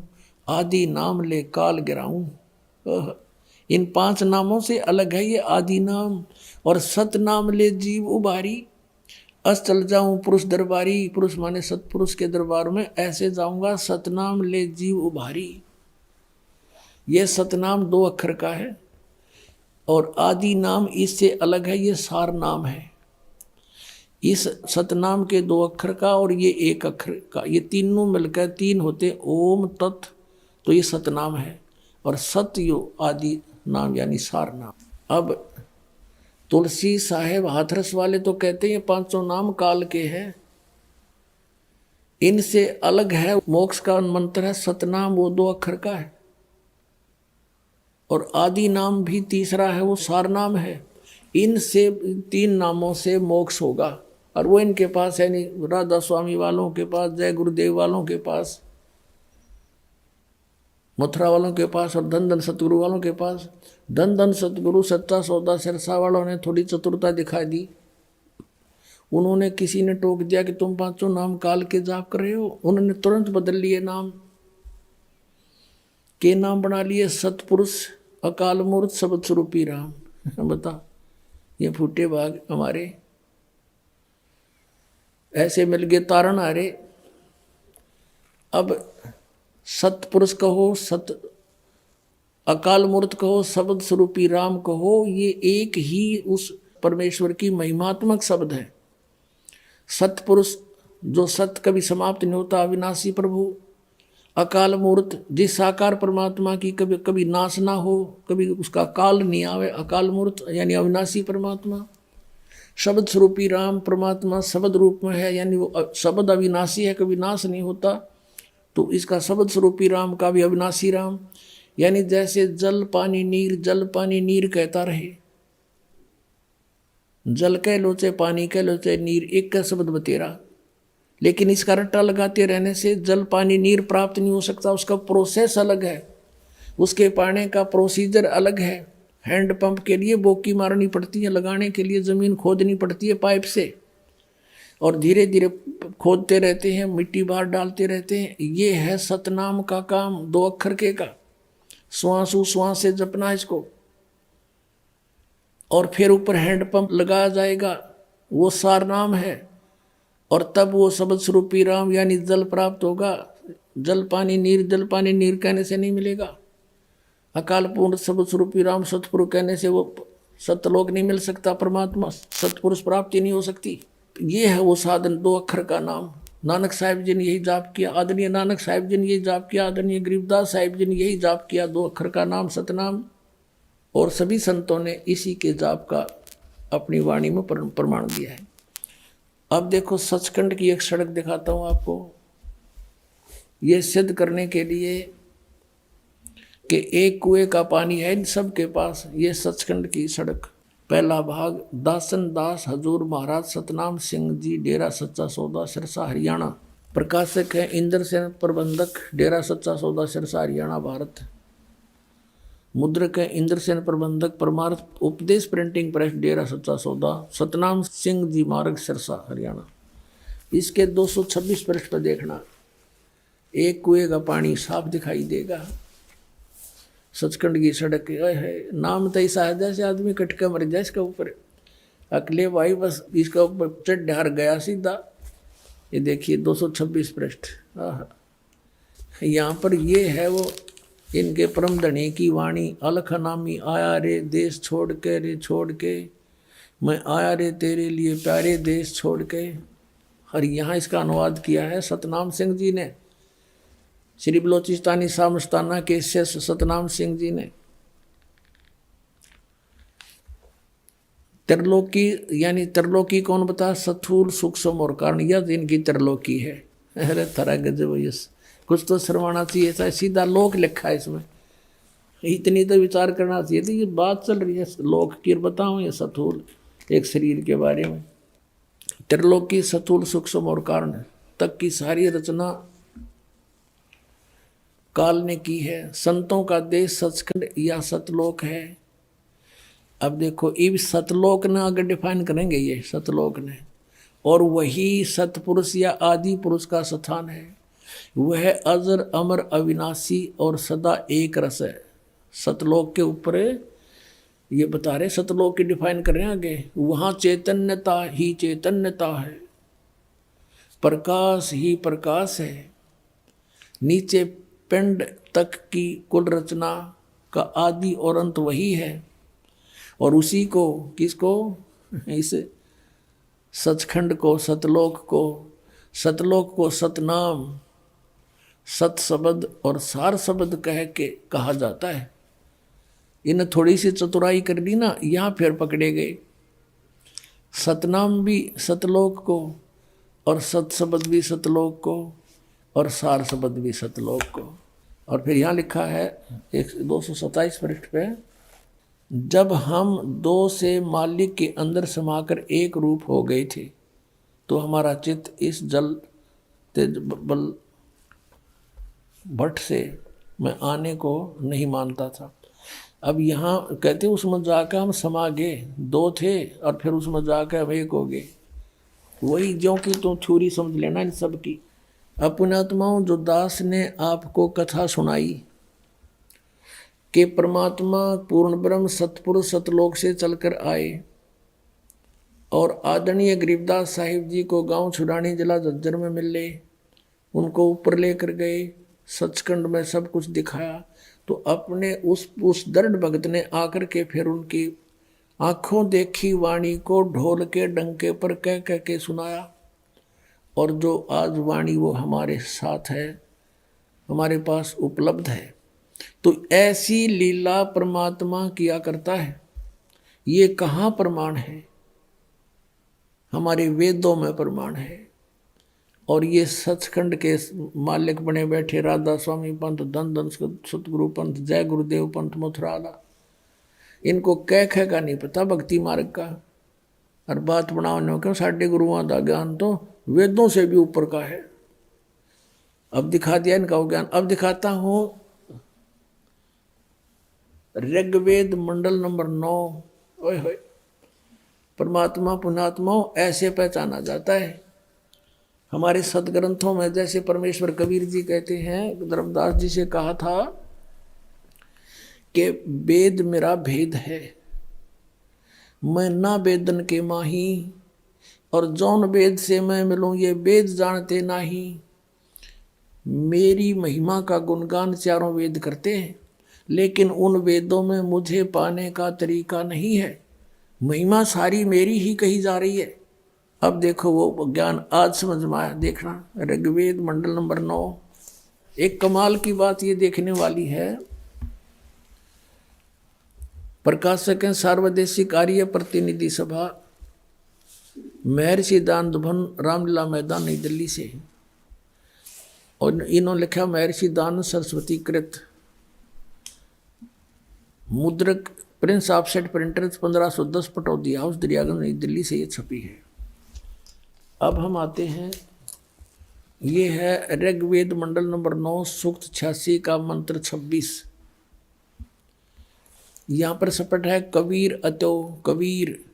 आदि नाम ले काल गिराऊं। इन 5 नामों से अलग है ये आदि नाम। और सत नाम ले जीव उबारी, अस चल जाऊं पुरुष दरबारी। पुरुष माने सतपुरुष के दरबार में ऐसे जाऊंगा, सतनाम ले जीव उबारी। ये सतनाम 2 अक्षर का है। और आदि नाम इससे अलग है, ये सार नाम है। इस सतनाम के 2 अक्षर का और ये 1 अक्षर का, ये तीनों मिलकर 3 होते ओम तत्, तो ये सतनाम है। और सत्यो आदि नाम यानी सार नाम। अब तुलसी साहेब हाथरस वाले तो कहते हैं 500 नाम काल के हैं, इनसे अलग है मोक्ष का मंत्र है सतनाम, वो 2 अक्षर का है। और आदि नाम भी तीसरा है, वो सार नाम है। इनसे 3 नामों से मोक्ष होगा। और वो इनके पास है नहीं, राधा स्वामी वालों के पास, जय गुरुदेव वालों के पास, मथुरा वालों के पास और धन धन सतगुरु वालों के पास। धन धन सतगुरु सच्चा सौदा सिरसा वालों ने थोड़ी चतुरता दिखा दी। उन्होंने, किसी ने टोक दिया कि तुम 500 नाम काल के जाप कर रहे हो, उन्होंने तुरंत बदल लिए नाम के, नाम बना लिए सतपुरुष अकाल मूर्त शब्द स्वरूपी राम। बता, ये फूटे भाग हमारे ऐसे मिल गए तारण हारे। अब सतपुरुष कहो, सत अकाल मूर्त कहो, शब्द स्वरूपी राम कहो, ये एक ही उस परमेश्वर की महिमात्मक शब्द है। सतपुरुष जो सत्य कभी समाप्त नहीं होता, अविनाशी प्रभु। अकाल मूर्त जिस साकार परमात्मा की कभी कभी नाश ना हो, कभी उसका काल नहीं आवे, अकाल मूर्त यानी अविनाशी परमात्मा। शब्द स्वरूपी राम परमात्मा शब्द रूप में है, यानी वो शब्द अविनाशी है, कभी नाश नहीं होता, तो इसका शब्द स्वरूपी राम का भी अविनाशी राम। यानी जैसे जल पानी नीर, जल पानी नीर कहता रहे, जल कह लो चाहे पानी कह लो चाहे नीर, एक का शब्द बतेरा। लेकिन इसका रट्टा लगाते रहने से जल पानी नीर प्राप्त नहीं हो सकता, उसका प्रोसेस अलग है, उसके पाने का प्रोसीजर अलग है। हैंड पंप के लिए बोकी मारनी पड़ती है, लगाने के लिए ज़मीन खोदनी पड़ती है पाइप से, और धीरे धीरे खोदते रहते हैं, मिट्टी बाहर डालते रहते हैं। ये है सतनाम का काम, 2 अक्षर के का। श्वासु श्वास से जपना इसको, और फिर ऊपर हैंड पंप लगाया जाएगा, वो सार नाम है। और तब वो शब्द स्वरूपी राम यानी जल प्राप्त होगा। जल पानी नीर, जल पानी नीर कहने से नहीं मिलेगा। अकाल पूर्ण शब्द स्वरूपी राम सतपुरुष कहने से वो सतलोक नहीं मिल सकता, परमात्मा सतपुरुष प्राप्ति नहीं हो सकती। ये है वो साधन, 2 अक्षर का नाम। नानक साहिब जी ने यही जाप किया, आदरणीय नानक साहिब जी ने यही जाप किया, आदरणीय गरीबदास साहिब जी ने यही जाप किया, 2 अक्षर का नाम सतनाम। और सभी संतों ने इसी के जाप का अपनी वाणी में प्रमाण दिया है। अब देखो सचखंड की एक सड़क दिखाता हूँ आपको, ये सिद्ध करने के लिए कि एक कुएं का पानी है इन सब के पास। ये सचखंड की सड़क, पहला भाग, दासन दास हजूर महाराज सतनाम सिंह जी, डेरा सच्चा सौदा सिरसा हरियाणा। प्रकाशक है इंद्र सेन प्रबंधक, डेरा सच्चा सौदा सिरसा हरियाणा भारत। मुद्रक है इंद्र सेन प्रबंधक, परमार्थ उपदेश प्रिंटिंग प्रेस, डेरा सच्चा सौदा, सतनाम सिंह जी मार्ग सिरसा हरियाणा। इसके 226 पृष्ठ पर देखना, एक कुएं का पानी साफ दिखाई देगा। सचखंड की सड़क है, नाम तो ऐसा है जैसे आदमी कटका मर जाए इसका ऊपर। अकेले भाई बस इसका ऊपर चढ़ ढार गया सीधा। ये देखिए 226 पृष्ठ। यहाँ पर ये है वो इनके परम धनी की वाणी, अलख नामी आया रे देश छोड़ के, रे छोड़ के मैं आया रे तेरे लिए प्यारे देश छोड़ के। और यहाँ इसका अनुवाद किया है सतनाम सिंह जी ने, श्री बलोचिस्तानी सामस्ताना के शिष्य सतनाम सिंह जी ने। त्रिलोकी यानी त्रिलोकी कौन बता, स्थूल सूक्ष्म और कारण, यह इनकी त्रिलोकी है। अरे थरा गजब, यस कुछ तो शर्माना चाहिए, ऐसा सीधा लोक लिखा है इसमें, इतनी तो विचार करना चाहिए थी। ये बात चल रही है लोक की, बताऊँ ये स्थूल एक शरीर के बारे में। त्रिलोकी स्थूल सूक्ष्म और कारण तक की सारी रचना काल ने की है। संतों का देश सचखंड या सतलोक है। अब देखो इब सतलोक ने अगर डिफाइन करेंगे ये सतलोक ने, और वही सतपुरुष या आदि पुरुष का स्थान है। वह अजर अमर अविनाशी और सदा एक रस है। सतलोक के ऊपर ये बता रहे, सतलोक की डिफाइन कर रहे हैं आगे। वहाँ चैतन्यता ही चैतन्यता है, प्रकाश ही प्रकाश है। नीचे पिंड तक की कुल रचना का आदि और अंत वही है। और उसी को, किसको, इस सचखंड को, सतलोक को सतनाम, सत शब्द और सार शब्द कह के कहा जाता है। इन्हें थोड़ी सी चतुराई कर दी ना, यहाँ फिर पकड़े गए। सतनाम भी सतलोक को, और सत शब्द भी सतलोक को, और सार शब्द भी सतलोक को। और फिर यहाँ लिखा है 227 पृष्ठ पे, जब हम दो से मालिक के अंदर समाकर एक रूप हो गए थे तो हमारा चित्त इस जल तेज बल भट्ट से मैं आने को नहीं मानता था। अब यहाँ कहते उसमें जाकर हम समा गए, दो थे और फिर उसमें जाकर हम एक हो गए। वही ज्यों की तो थ्योरी समझ लेना इन सब की। अपनात्माओं, जो दास ने आपको कथा सुनाई कि परमात्मा पूर्ण ब्रह्म सतपुरुष सतलोक से चलकर आए और आदरणीय गरीबदास साहिब जी को गांव छुड़ानी जिला झज्जर में मिले, उनको ऊपर लेकर गए, सचखंड में सब कुछ दिखाया, तो अपने उस दृढ़ भगत ने आकर के फिर उनकी आंखों देखी वाणी को ढोल के डंके पर कह कह के सुनाया। और जो आज वाणी वो हमारे साथ है, हमारे पास उपलब्ध है। तो ऐसी लीला परमात्मा किया करता है। ये कहाँ प्रमाण है? हमारे वेदों में प्रमाण है। और ये सचखंड के मालिक बने बैठे राधा स्वामी पंथ, धन धन सतगुरु पंथ, जय गुरुदेव पंथ मथुराला, इनको कह का नहीं पता भक्ति मार्ग का। और बात बनाने क्यों, साढ़े गुरुओं का ज्ञान तो वेदों से भी ऊपर का है। अब दिखा दिया इनका ज्ञान। अब दिखाता हूं ऋग्वेद मंडल नंबर 9। ओए होए, परमात्मा पुण्यात्माओं ऐसे पहचाना जाता है। हमारे सदग्रंथों में जैसे परमेश्वर कबीर जी कहते हैं, धर्मदास जी से कहा था कि वेद मेरा भेद है, मैं ना वेदन के माही, और जौन वेद से मैं मिलूं ये वेद जानते नाही। मेरी महिमा का गुणगान चारों वेद करते हैं, लेकिन उन वेदों में मुझे पाने का तरीका नहीं है। महिमा सारी मेरी ही कही जा रही है। अब देखो वो ज्ञान आज समझ में आया। देखना ऋग्वेद मंडल नंबर 9। एक कमाल की बात ये देखने वाली है, प्रकाशक हैं सार्वदेशिक आर्य प्रतिनिधि सभा, महर्षि दान भवन, रामलीला मैदान, नई दिल्ली से। और इन्होंने लिखा महर्षि दान सरस्वती कृत, मुद्रक Prince offset printers 1510 Pataudi house Daryaganj, नई दिल्ली से ये छपी है। अब हम आते हैं, ये है ऋग्वेद मंडल नंबर 9 सूक्त 86 का मंत्र 26। यहाँ पर सपट है कबीर अतो कबीर,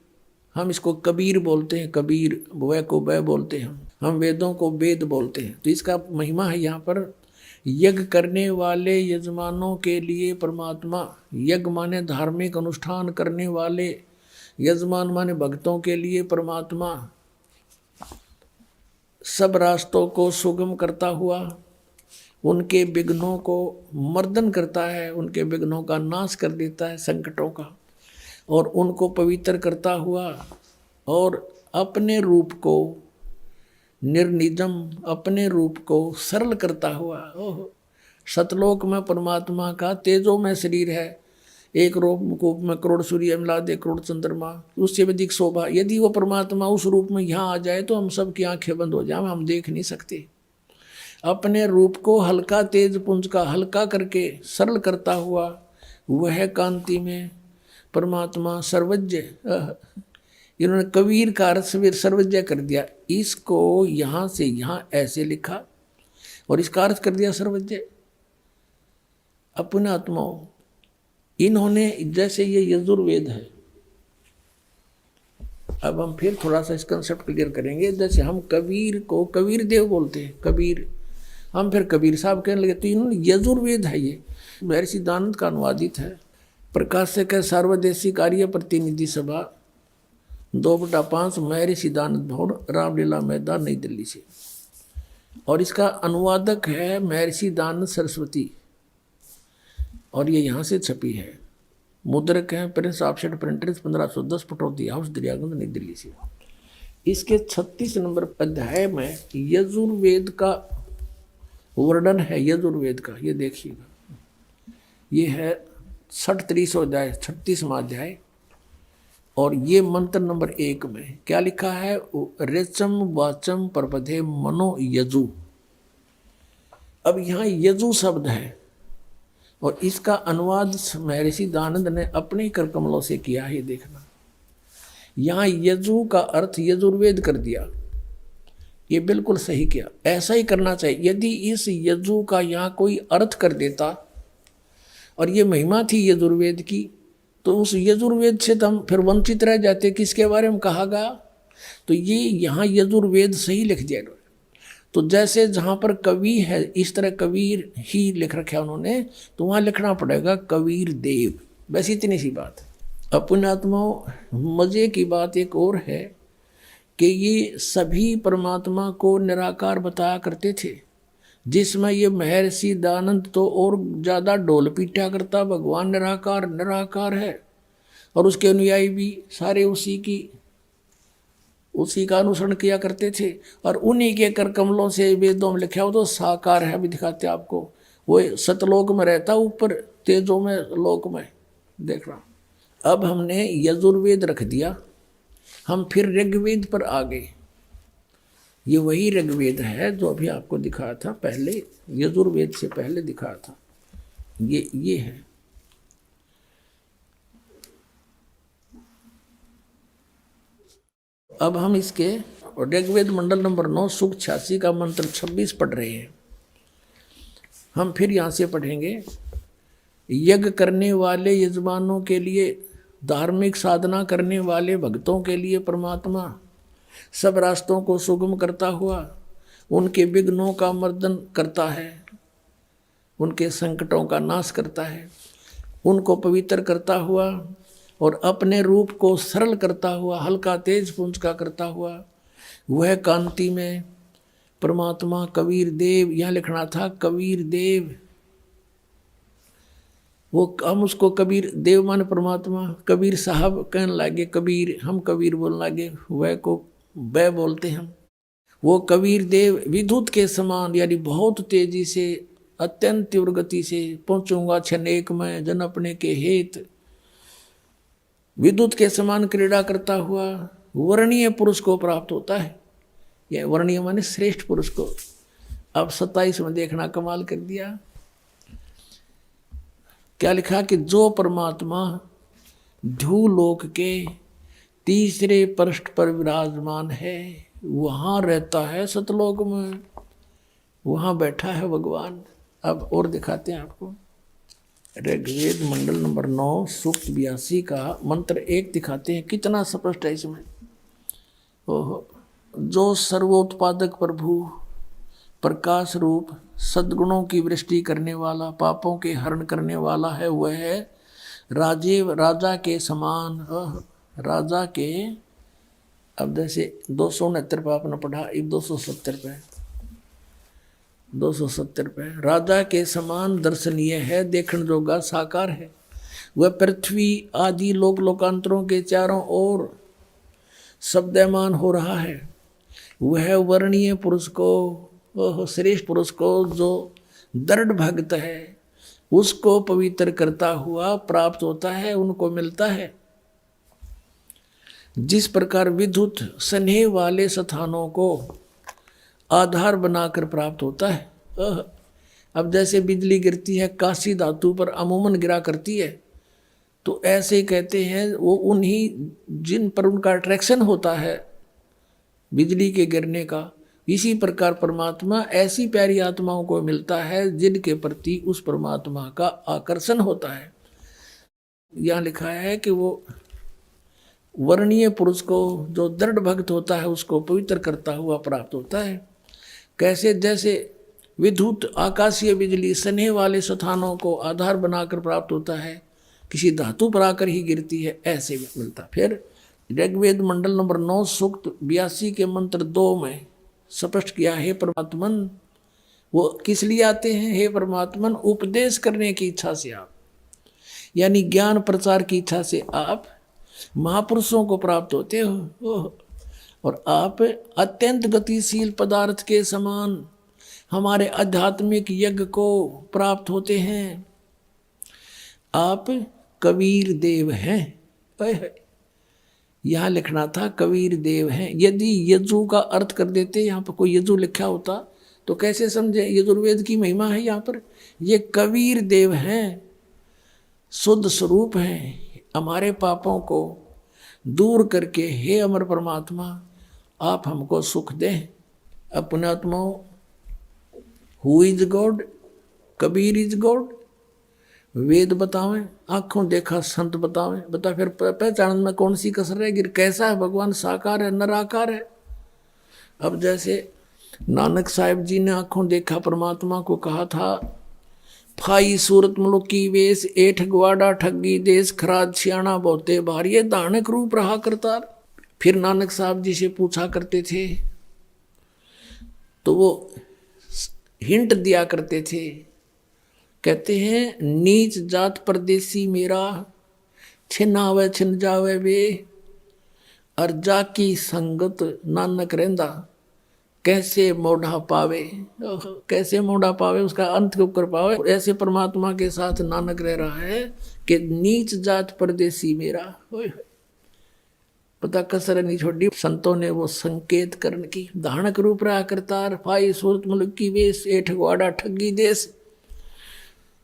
हम इसको कबीर बोलते हैं, कबीर वह को वह बोलते हैं, हम वेदों को वेद बोलते हैं। तो इसका महिमा है यहाँ पर, यज्ञ करने वाले यजमानों के लिए परमात्मा, यज्ञ माने धार्मिक अनुष्ठान करने वाले, यजमान माने भक्तों के लिए परमात्मा सब रास्तों को सुगम करता हुआ उनके विघ्नों को मर्दन करता है, उनके विघ्नों का नाश कर देता है, संकटों का, और उनको पवित्र करता हुआ और अपने रूप को निर्निजम, अपने रूप को सरल करता हुआ। ओह, सतलोक में परमात्मा का तेजो में शरीर है, एक रूप में करोड़ सूर्य मिला दे करोड़ चंद्रमा, उससे अधिक शोभा। यदि वो परमात्मा उस रूप में यहाँ आ जाए तो हम सब की आंखें बंद हो जाए, हम देख नहीं सकते। अपने रूप को हल्का तेज पुंज का हल्का करके सरल करता हुआ वह कांति में परमात्मा सर्वज्ञ, इन्होंने कबीर का अर्थ सर्वज्ञ कर दिया। इसको यहाँ से यहाँ ऐसे लिखा और इसका अर्थ कर दिया सर्वज्ञ। अपने आत्माओं, इन्होंने जैसे ये यजुर्वेद है, अब हम फिर थोड़ा सा इस कंसेप्ट क्लियर करेंगे। जैसे हम कबीर को कबीर देव बोलते हैं, कबीर, हम फिर कबीर साहब कहने लगे, तो इन्होंने यजुर्वेद है, ये महर्षि दानंद का अनुवादित है। प्रकाशक है सार्वदेशिक आर्य प्रतिनिधि सभा 2/5 महर्षि दानंद भवन, रामलीला मैदान, नई दिल्ली से। और इसका अनुवादक है महर्षि दानंद सरस्वती, और ये यहाँ से छपी है। मुद्रक हैं Prince offset printers 1510 Pataudi house Daryaganj नई दिल्ली से। इसके 36 नंबर अध्याय में यजुर्वेद का वर्णन है। यजुर्वेद का ये देखिएगा, ये है 36वां अध्याय 36वां अध्याय, और ये मंत्र नंबर 1 में क्या लिखा है, रेचम वाचम प्रपदे मनो यजु। अब यहाँ यजु शब्द है और इसका अनुवाद महर्षि दयानंद ने अपने कर कमलों से किया है। देखना, यहाँ यजु का अर्थ यजुर्वेद कर दिया, ये बिल्कुल सही किया, ऐसा ही करना चाहिए। यदि इस यजु का यहाँ कोई अर्थ कर देता और ये महिमा थी यजुर्वेद की, तो उस यजुर्वेद से तो हम फिर वंचित रह जाते। किसके बारे में कहा गया, तो ये यहाँ यजुर्वेद सही लिख दिया। तो जैसे जहाँ पर कवि है इस तरह कबीर ही लिख रखा उन्होंने, तो वहाँ लिखना पड़ेगा कबीर देव। बस इतनी सी बात है। अपनात्माओं, मजे की बात एक और है कि ये सभी परमात्मा को निराकार बताया करते थे, जिसमें ये महर्षि दयानंद तो और ज़्यादा ढोल पीटा करता, भगवान निराकार निराकार है, और उसके अनुयायी भी सारे उसी का अनुसरण किया करते थे। और उन्हीं के कर कमलों से वेदों में लिखा हो तो साकार है, भी दिखाते आपको। वो सतलोक में रहता, ऊपर तेजों में लोक में। देखना, अब हमने यजुर्वेद रख दिया, हम फिर ऋग्वेद पर आ गए। ये वही ऋग्वेद है जो अभी आपको दिखाया था पहले, यजुर्वेद से पहले दिखाया था। ये है। अब हम इसके ऋग्वेद मंडल नंबर 9 सूक्त 86 का मंत्र 26 पढ़ रहे हैं। हम फिर यहाँ से पढ़ेंगे। यज्ञ करने वाले यजमानों के लिए, धार्मिक साधना करने वाले भक्तों के लिए परमात्मा सब रास्तों को सुगम करता हुआ उनके विघ्नों का मर्दन करता है, उनके संकटों का नाश करता है, उनको पवित्र करता हुआ और अपने रूप को सरल करता हुआ, हल्का तेज पुंज का करता हुआ, वह कांति में परमात्मा कबीर देव, यहाँ लिखना था कबीर देव। वो हम उसको कबीर देव माने परमात्मा, कबीर साहब कहने लगे, कबीर हम कबीर बोलने लगे, वह को वह बोलते हम। वो कबीर देव विद्युत के समान, यानी बहुत तेजी से अत्यंत तीव्र गति से पहुंचूंगा छनेक में जन अपने के हेत, विद्युत के समान क्रीड़ा करता हुआ वर्णीय पुरुष को प्राप्त होता है। यह वर्णीय माने श्रेष्ठ पुरुष को। अब 27 में देखना, कमाल कर दिया। क्या लिखा कि जो परमात्मा ध्रुवलोक के तीसरे पृष्ठ पर विराजमान है, वहाँ रहता है सतलोक में, वहाँ बैठा है भगवान। अब और दिखाते हैं आपको। ऋग्वेद मंडल नंबर 9 सूक्त 82 का मंत्र 1 दिखाते हैं, कितना स्पष्ट है इसमें। ओहो, जो सर्वोत्पादक प्रभु प्रकाश रूप सद्गुणों की वृष्टि करने वाला, पापों के हरण करने वाला है, वह है राजा के समान। राजा के, अब जैसे 269 पे आपने पढ़ा, अब 270 पे राजा के समान दर्शनीय है, देखण जोगा साकार है। वह पृथ्वी आदि लोक लोकांतरों के चारों ओर शब्दमान हो रहा है। वह वर्णीय पुरुष को, श्रेष्ठ पुरुष को जो दृढ़ भक्त है, उसको पवित्र करता हुआ प्राप्त होता है, उनको मिलता है। जिस प्रकार विद्युत स्नेह वाले स्थानों को आधार बनाकर प्राप्त होता है। अब जैसे बिजली गिरती है कांसी धातु पर अमूमन गिरा करती है, तो ऐसे कहते हैं वो उन्हीं जिन पर उनका अट्रैक्शन होता है बिजली के गिरने का, इसी प्रकार परमात्मा ऐसी प्यारी आत्माओं को मिलता है जिनके प्रति उस परमात्मा का आकर्षण होता है। यहाँ लिखा है कि वो वर्णीय पुरुष को जो दृढ़ भक्त होता है उसको पवित्र करता हुआ प्राप्त होता है। कैसे? जैसे विद्युत आकाशीय बिजली स्नेह वाले स्थानों को आधार बनाकर प्राप्त होता है, किसी धातु पर आकर ही गिरती है, ऐसे मिलता। फिर ऋग्वेद मंडल नंबर 9 सूक्त 82 के मंत्र 2 में स्पष्ट किया, हे परमात्मन, वो किस लिए आते हैं? हे परमात्मन, उपदेश करने की इच्छा से आप। यानी ज्ञान प्रचार की इच्छा से आप महापुरुषों को प्राप्त होते हो और आप अत्यंत गतिशील पदार्थ के समान हमारे आध्यात्मिक यज्ञ को प्राप्त होते हैं। आप कबीर देव हैं। यहाँ लिखना था कबीर देव हैं। यदि यजु का अर्थ कर देते, यहाँ पर कोई यजु लिखा होता तो कैसे समझे? यजुर्वेद की महिमा है यहाँ पर। ये कबीर देव हैं, शुद्ध स्वरूप हैं, हमारे पापों को दूर करके हे अमर परमात्मा आप हमको सुख दें। अपनात्मा who is God? Kabir is God. वेद बतावें, आंखों देखा संत बतावें, बता फिर पहचान में कौन सी कसर रहेगी? कैसा है भगवान? साकार है, निराकार है। अब जैसे नानक साहिब जी ने आंखों देखा परमात्मा को कहा था, फाई सूरत मुलुकी वेश एठ ग्वाड़ा ठगी देश खराज सियाणा बहुते भारी, ये दानक रूप रहा करता। फिर नानक साहब जी से पूछा करते थे तो वो हिंट दिया करते थे, कहते हैं नीच जात परदेसी मेरा, छिन आवे छिन जावे वे, अर्जा की संगत नानक रहंदा, कैसे मोढ़ा पावे। कैसे मोढ़ा पावे? उसका अंत के ऊपर पावे। ऐसे परमात्मा के साथ नानक रह रहा है कि नीच जात परदेसी मेरा। पता कसर नहीं छोड़ी। संतों ने वो संकेत करण की, धानक रूप रहा करतार, फाई सूरत मुल्क की वेश एठ ग्वाड़ा ठगी देश।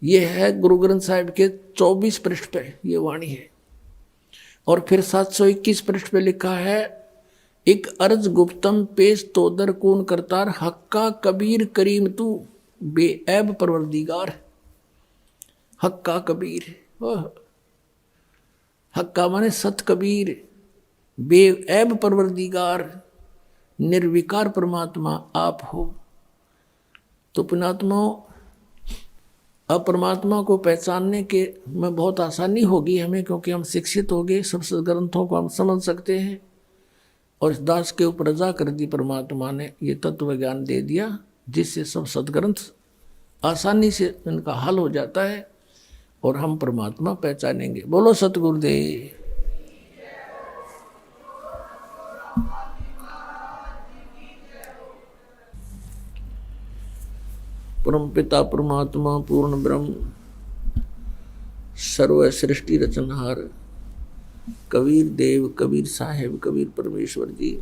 ये है गुरु ग्रंथ साहिब के 24 पृष्ठ पे ये वाणी है। और फिर 721 पृष्ठ पे लिखा है, एक अर्ज गुप्तम पेश तोदर कून करतार, हक्का कबीर करीम तू बेऐब परवरदिगार। हक्का कबीर, हक्का माने सत कबीर, बेऐब परवरदिगार, निर्विकार परमात्मा आप हो। तो पुण्यात्मा अब परमात्मा को पहचानने के में बहुत आसानी होगी हमें, क्योंकि हम शिक्षित हो गए, सब सदग्रंथों को हम समझ सकते हैं। और इस दास के ऊपर रजा कर दी परमात्मा ने, ये तत्व ज्ञान दे दिया जिससे सब सदग्रंथ आसानी से इनका हल हो जाता है और हम परमात्मा पहचानेंगे। बोलो सतगुरुदेव। परम पिता परमात्मा पूर्ण ब्रह्म सर्व सृष्टि रचनहार कबीर देव, कबीर साहेब, कबीर परमेश्वर जी,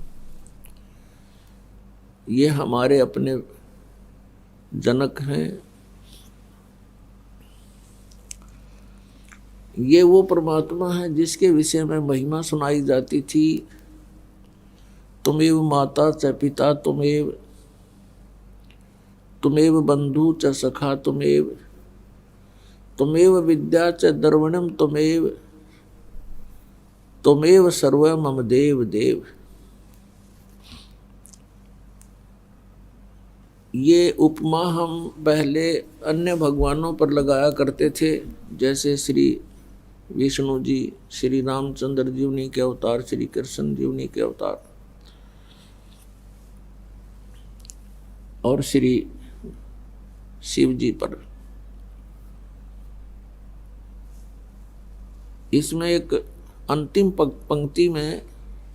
ये हमारे अपने जनक हैं। ये वो परमात्मा है जिसके विषय में महिमा सुनाई जाती थी, तुमेव माता च पिता तुमेव, तुमेव बंधु च सखा तुमेव, तुमेव विद्या च द्रवणम तुमेव, तुमेव सर्व मम देव देव। ये उपमा हम पहले अन्य भगवानों पर लगाया करते थे, जैसे श्री विष्णु जी, श्री रामचंद्र जी उन्हीं के अवतार, श्री कृष्ण जी उन्हीं के अवतार, और श्री शिव जी पर। इसमें एक अंतिम पंक्ति में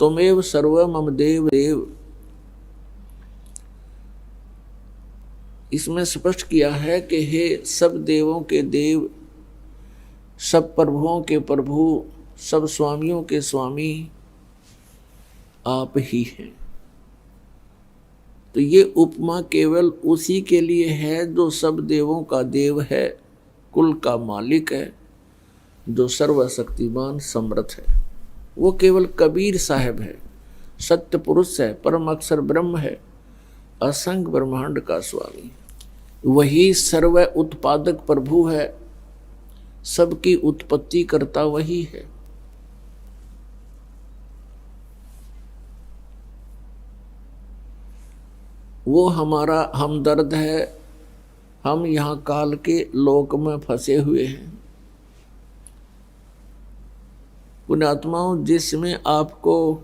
तुमेव सर्व मम देव देव, इसमें स्पष्ट किया है कि हे सब देवों के देव, सब प्रभुओं के प्रभु, सब स्वामियों के स्वामी आप ही हैं। तो ये उपमा केवल उसी के लिए है जो सब देवों का देव है, कुल का मालिक है, जो सर्वशक्तिमान समर्थ है। वो केवल कबीर साहब है, सत्य पुरुष है, परम अक्षर ब्रह्म है, असंग ब्रह्मांड का स्वामी। वही सर्व उत्पादक प्रभु है, सबकी उत्पत्ति करता वही है। वो हमारा हमदर्द है। हम यहाँ काल के लोक में फंसे हुए हैं। पुण्यात्माओं, जिसमें आपको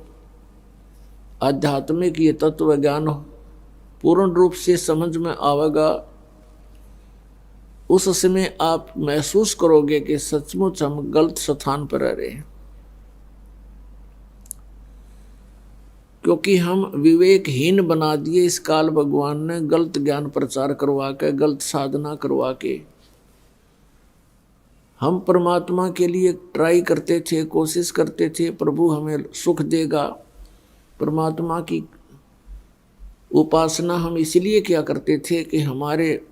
आध्यात्मिक ये तत्व ज्ञान पूर्ण रूप से समझ में आवेगा, उस समय आप महसूस करोगे कि सचमुच हम गलत स्थान पर रह रहे हैं, क्योंकि हम विवेकहीन बना दिए इस काल भगवान ने, गलत ज्ञान प्रचार करवा के, गलत साधना करवा के। हम परमात्मा के लिए ट्राई करते थे, कोशिश करते थे, प्रभु हमें सुख देगा। परमात्मा की उपासना हम इसलिए किया करते थे कि हमारे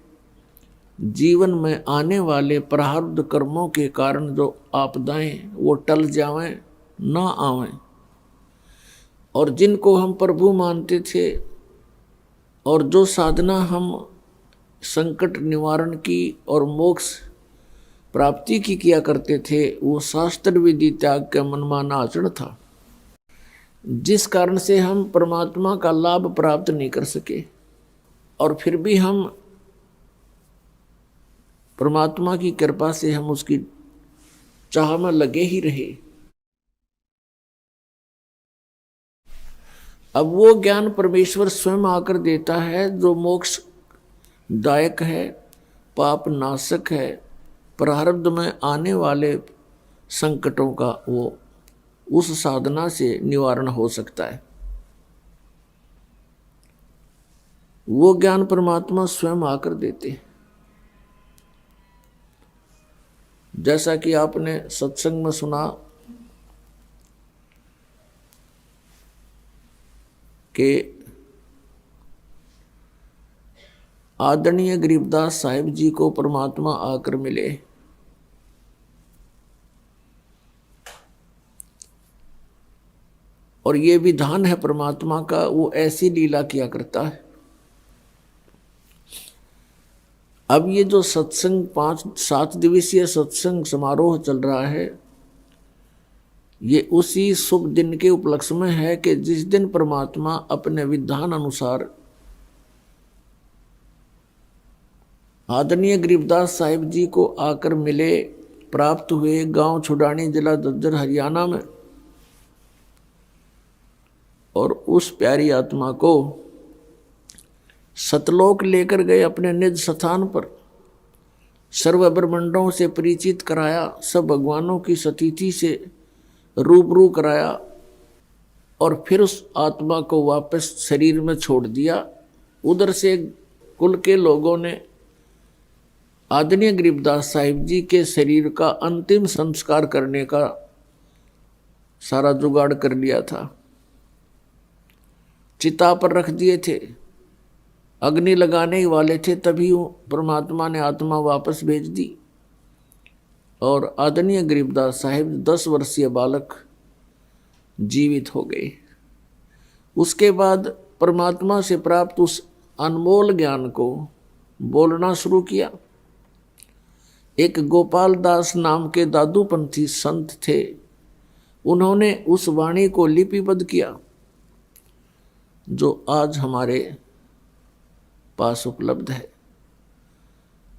जीवन में आने वाले प्रारब्ध कर्मों के कारण जो आपदाएं वो टल जावें, ना आवें। और जिनको हम प्रभु मानते थे और जो साधना हम संकट निवारण की और मोक्ष प्राप्ति की किया करते थे, वो शास्त्र विधि त्याग का मनमाना आचरण था, जिस कारण से हम परमात्मा का लाभ प्राप्त नहीं कर सके। और फिर भी हम परमात्मा की कृपा से हम उसकी चाह में लगे ही रहे। अब वो ज्ञान परमेश्वर स्वयं आकर देता है जो मोक्ष दायक है, पाप नाशक है, प्रारब्ध में आने वाले संकटों का वो उस साधना से निवारण हो सकता है। वो ज्ञान परमात्मा स्वयं आकर देते। जैसा कि आपने सत्संग में सुना कि आदरणीय गरीबदास साहिब जी को परमात्मा आकर मिले। और ये विधान है परमात्मा का, वो ऐसी लीला किया करता है। अब ये जो सत्संग 5-7 दिवसीय सत्संग समारोह चल रहा है, ये उसी शुभ दिन के उपलक्ष्य में है कि जिस दिन परमात्मा अपने विधान अनुसार आदरणीय गरीबदास साहिब जी को आकर मिले, प्राप्त हुए गांव छुड़ानी, जिला झज्जर, हरियाणा में। और उस प्यारी आत्मा को सतलोक लेकर गए अपने निज स्थान पर, सर्व ब्रह्मांडों से परिचित कराया, सब भगवानों की स्थिति से रूबरू कराया, और फिर उस आत्मा को वापस शरीर में छोड़ दिया। उधर से कुल के लोगों ने आदरणीय गरीबदास साहिब जी के शरीर का अंतिम संस्कार करने का सारा जुगाड़ कर लिया था। चिता पर रख दिए थे, अग्नि लगाने ही वाले थे, तभी परमात्मा ने आत्मा वापस भेज दी। और आदरणीय गरीबदास साहिब 10 वर्षीय बालक जीवित हो गए। उसके बाद परमात्मा से प्राप्त उस अनमोल ज्ञान को बोलना शुरू किया। एक गोपाल दास नाम के दादूपंथी संत थे, उन्होंने उस वाणी को लिपिबद्ध किया जो आज हमारे पास उपलब्ध है।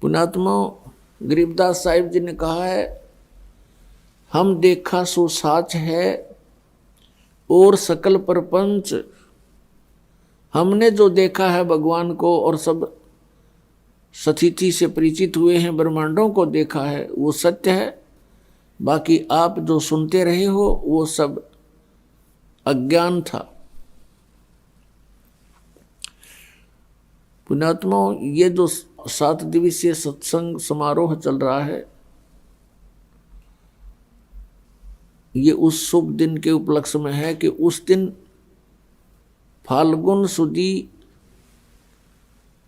पुण्यात्मा गरीबदास साहिब जी ने कहा है, हम देखा सो साच है और सकल प्रपंच। हमने जो देखा है भगवान को और सब स्थिति से परिचित हुए हैं, ब्रह्मांडों को देखा है, वो सत्य है। बाकी आप जो सुनते रहे हो वो सब अज्ञान था। पुण्यात्मा, ये जो 7 दिवसीय सत्संग समारोह चल रहा है, ये उस शुभ दिन के उपलक्ष्य में है कि उस दिन फाल्गुन सुदी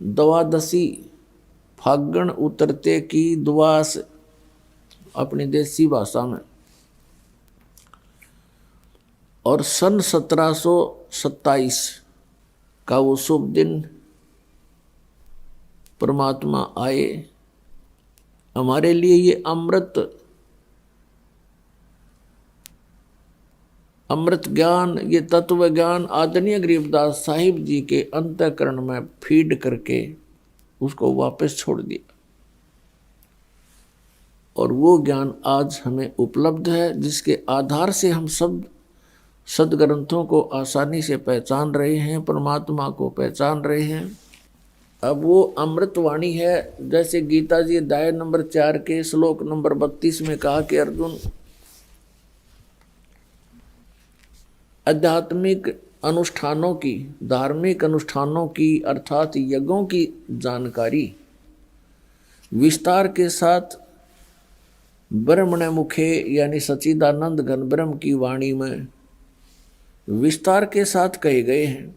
द्वादशी, फागण उतरते की द्वास अपनी देसी भाषा में, और सन 1727 का वो शुभ दिन परमात्मा आए। हमारे लिए ये अमृत ज्ञान, ये तत्व ज्ञान आदरणीय गरीबदास साहिब जी के अंतःकरण में फीड करके उसको वापस छोड़ दिया। और वो ज्ञान आज हमें उपलब्ध है, जिसके आधार से हम सब सदग्रंथों को आसानी से पहचान रहे हैं, परमात्मा को पहचान रहे हैं। अब वो अमृतवाणी है, जैसे गीता जी अध्याय नंबर 4 के श्लोक नंबर 32 में कहा कि अर्जुन, आध्यात्मिक अनुष्ठानों की, धार्मिक अनुष्ठानों की अर्थात यज्ञों की जानकारी विस्तार के साथ ब्रह्मण मुखे यानी सच्चिदानंद घन ब्रह्म की वाणी में विस्तार के साथ कहे गए हैं।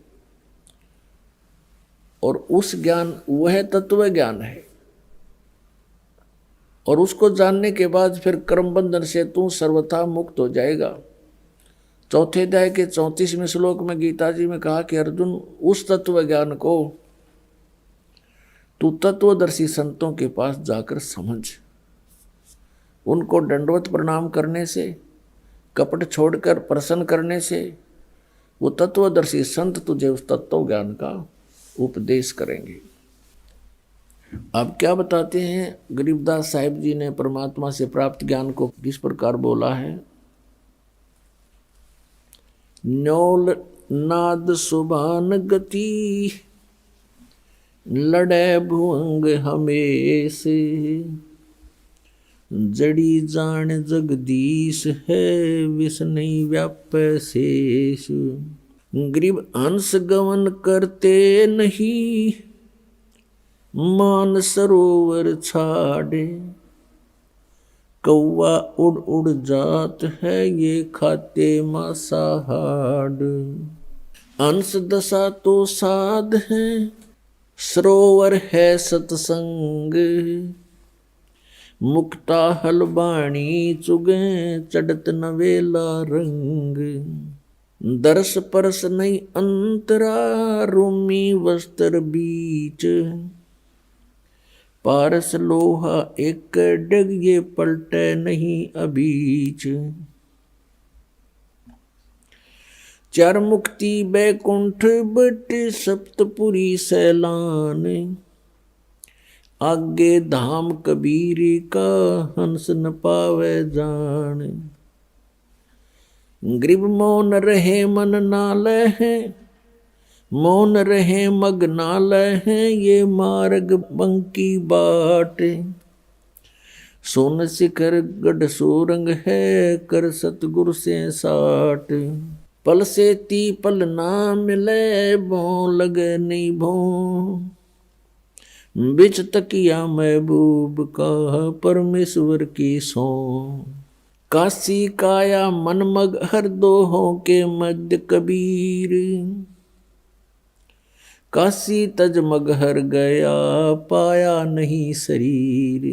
और उस ज्ञान वह तत्व ज्ञान है, और उसको जानने के बाद फिर कर्म बंधन से तू सर्वथा मुक्त हो जाएगा। चौथे अध्याय के 34वें श्लोक में गीता जी में कहा कि अर्जुन, उस तत्व ज्ञान को तू तत्वदर्शी संतों के पास जाकर समझ। उनको दंडवत प्रणाम करने से, कपट छोड़कर प्रसन्न करने से वो तत्वदर्शी संत तुझे उस तत्व ज्ञान का उपदेश करेंगे। अब क्या बताते हैं गरीबदास साहिब जी ने परमात्मा से प्राप्त ज्ञान को किस प्रकार बोला है। न्योल नाद सुभान गति, लड़े भुवंग हमेश, जड़ी जान जगदीश है, विष नहीं व्याप शेष। गरीब हंस गवन करते नहीं, मान सरोवर छाड़े, कौवा उड़ उड़ जात है, ये खाते मांसाहार। हंस दशा तो साध है, सरोवर है सत्संग, मुक्ता हलबाणी चुगे, चढ़त नवेला रंग। दर्श परस नहीं अंतरा, रूमी वस्त्र बीच, पारस लोहा एक डग, ये पलटे नहीं अबीच। चार मुक्ति बैकुंठ बट, सप्तपुरी सैलान, आगे धाम कबीर का, हंस न पावे जान। गरीब मौन रहे मन नाल है, मौन रहे मग नाल है, ये मार्ग बंकी बाट। सोन शिखर गढ़ सोरंग है, कर सतगुरु से साट। पल से ती पल ना मिले, भों लगे नहीं भों, बिच तकिया महबूब का, परमेश्वर की सो। काशी काया मनमग हर दोहों के मध्य कबीर, काशी तज मगहर गया, पाया नहीं शरीर।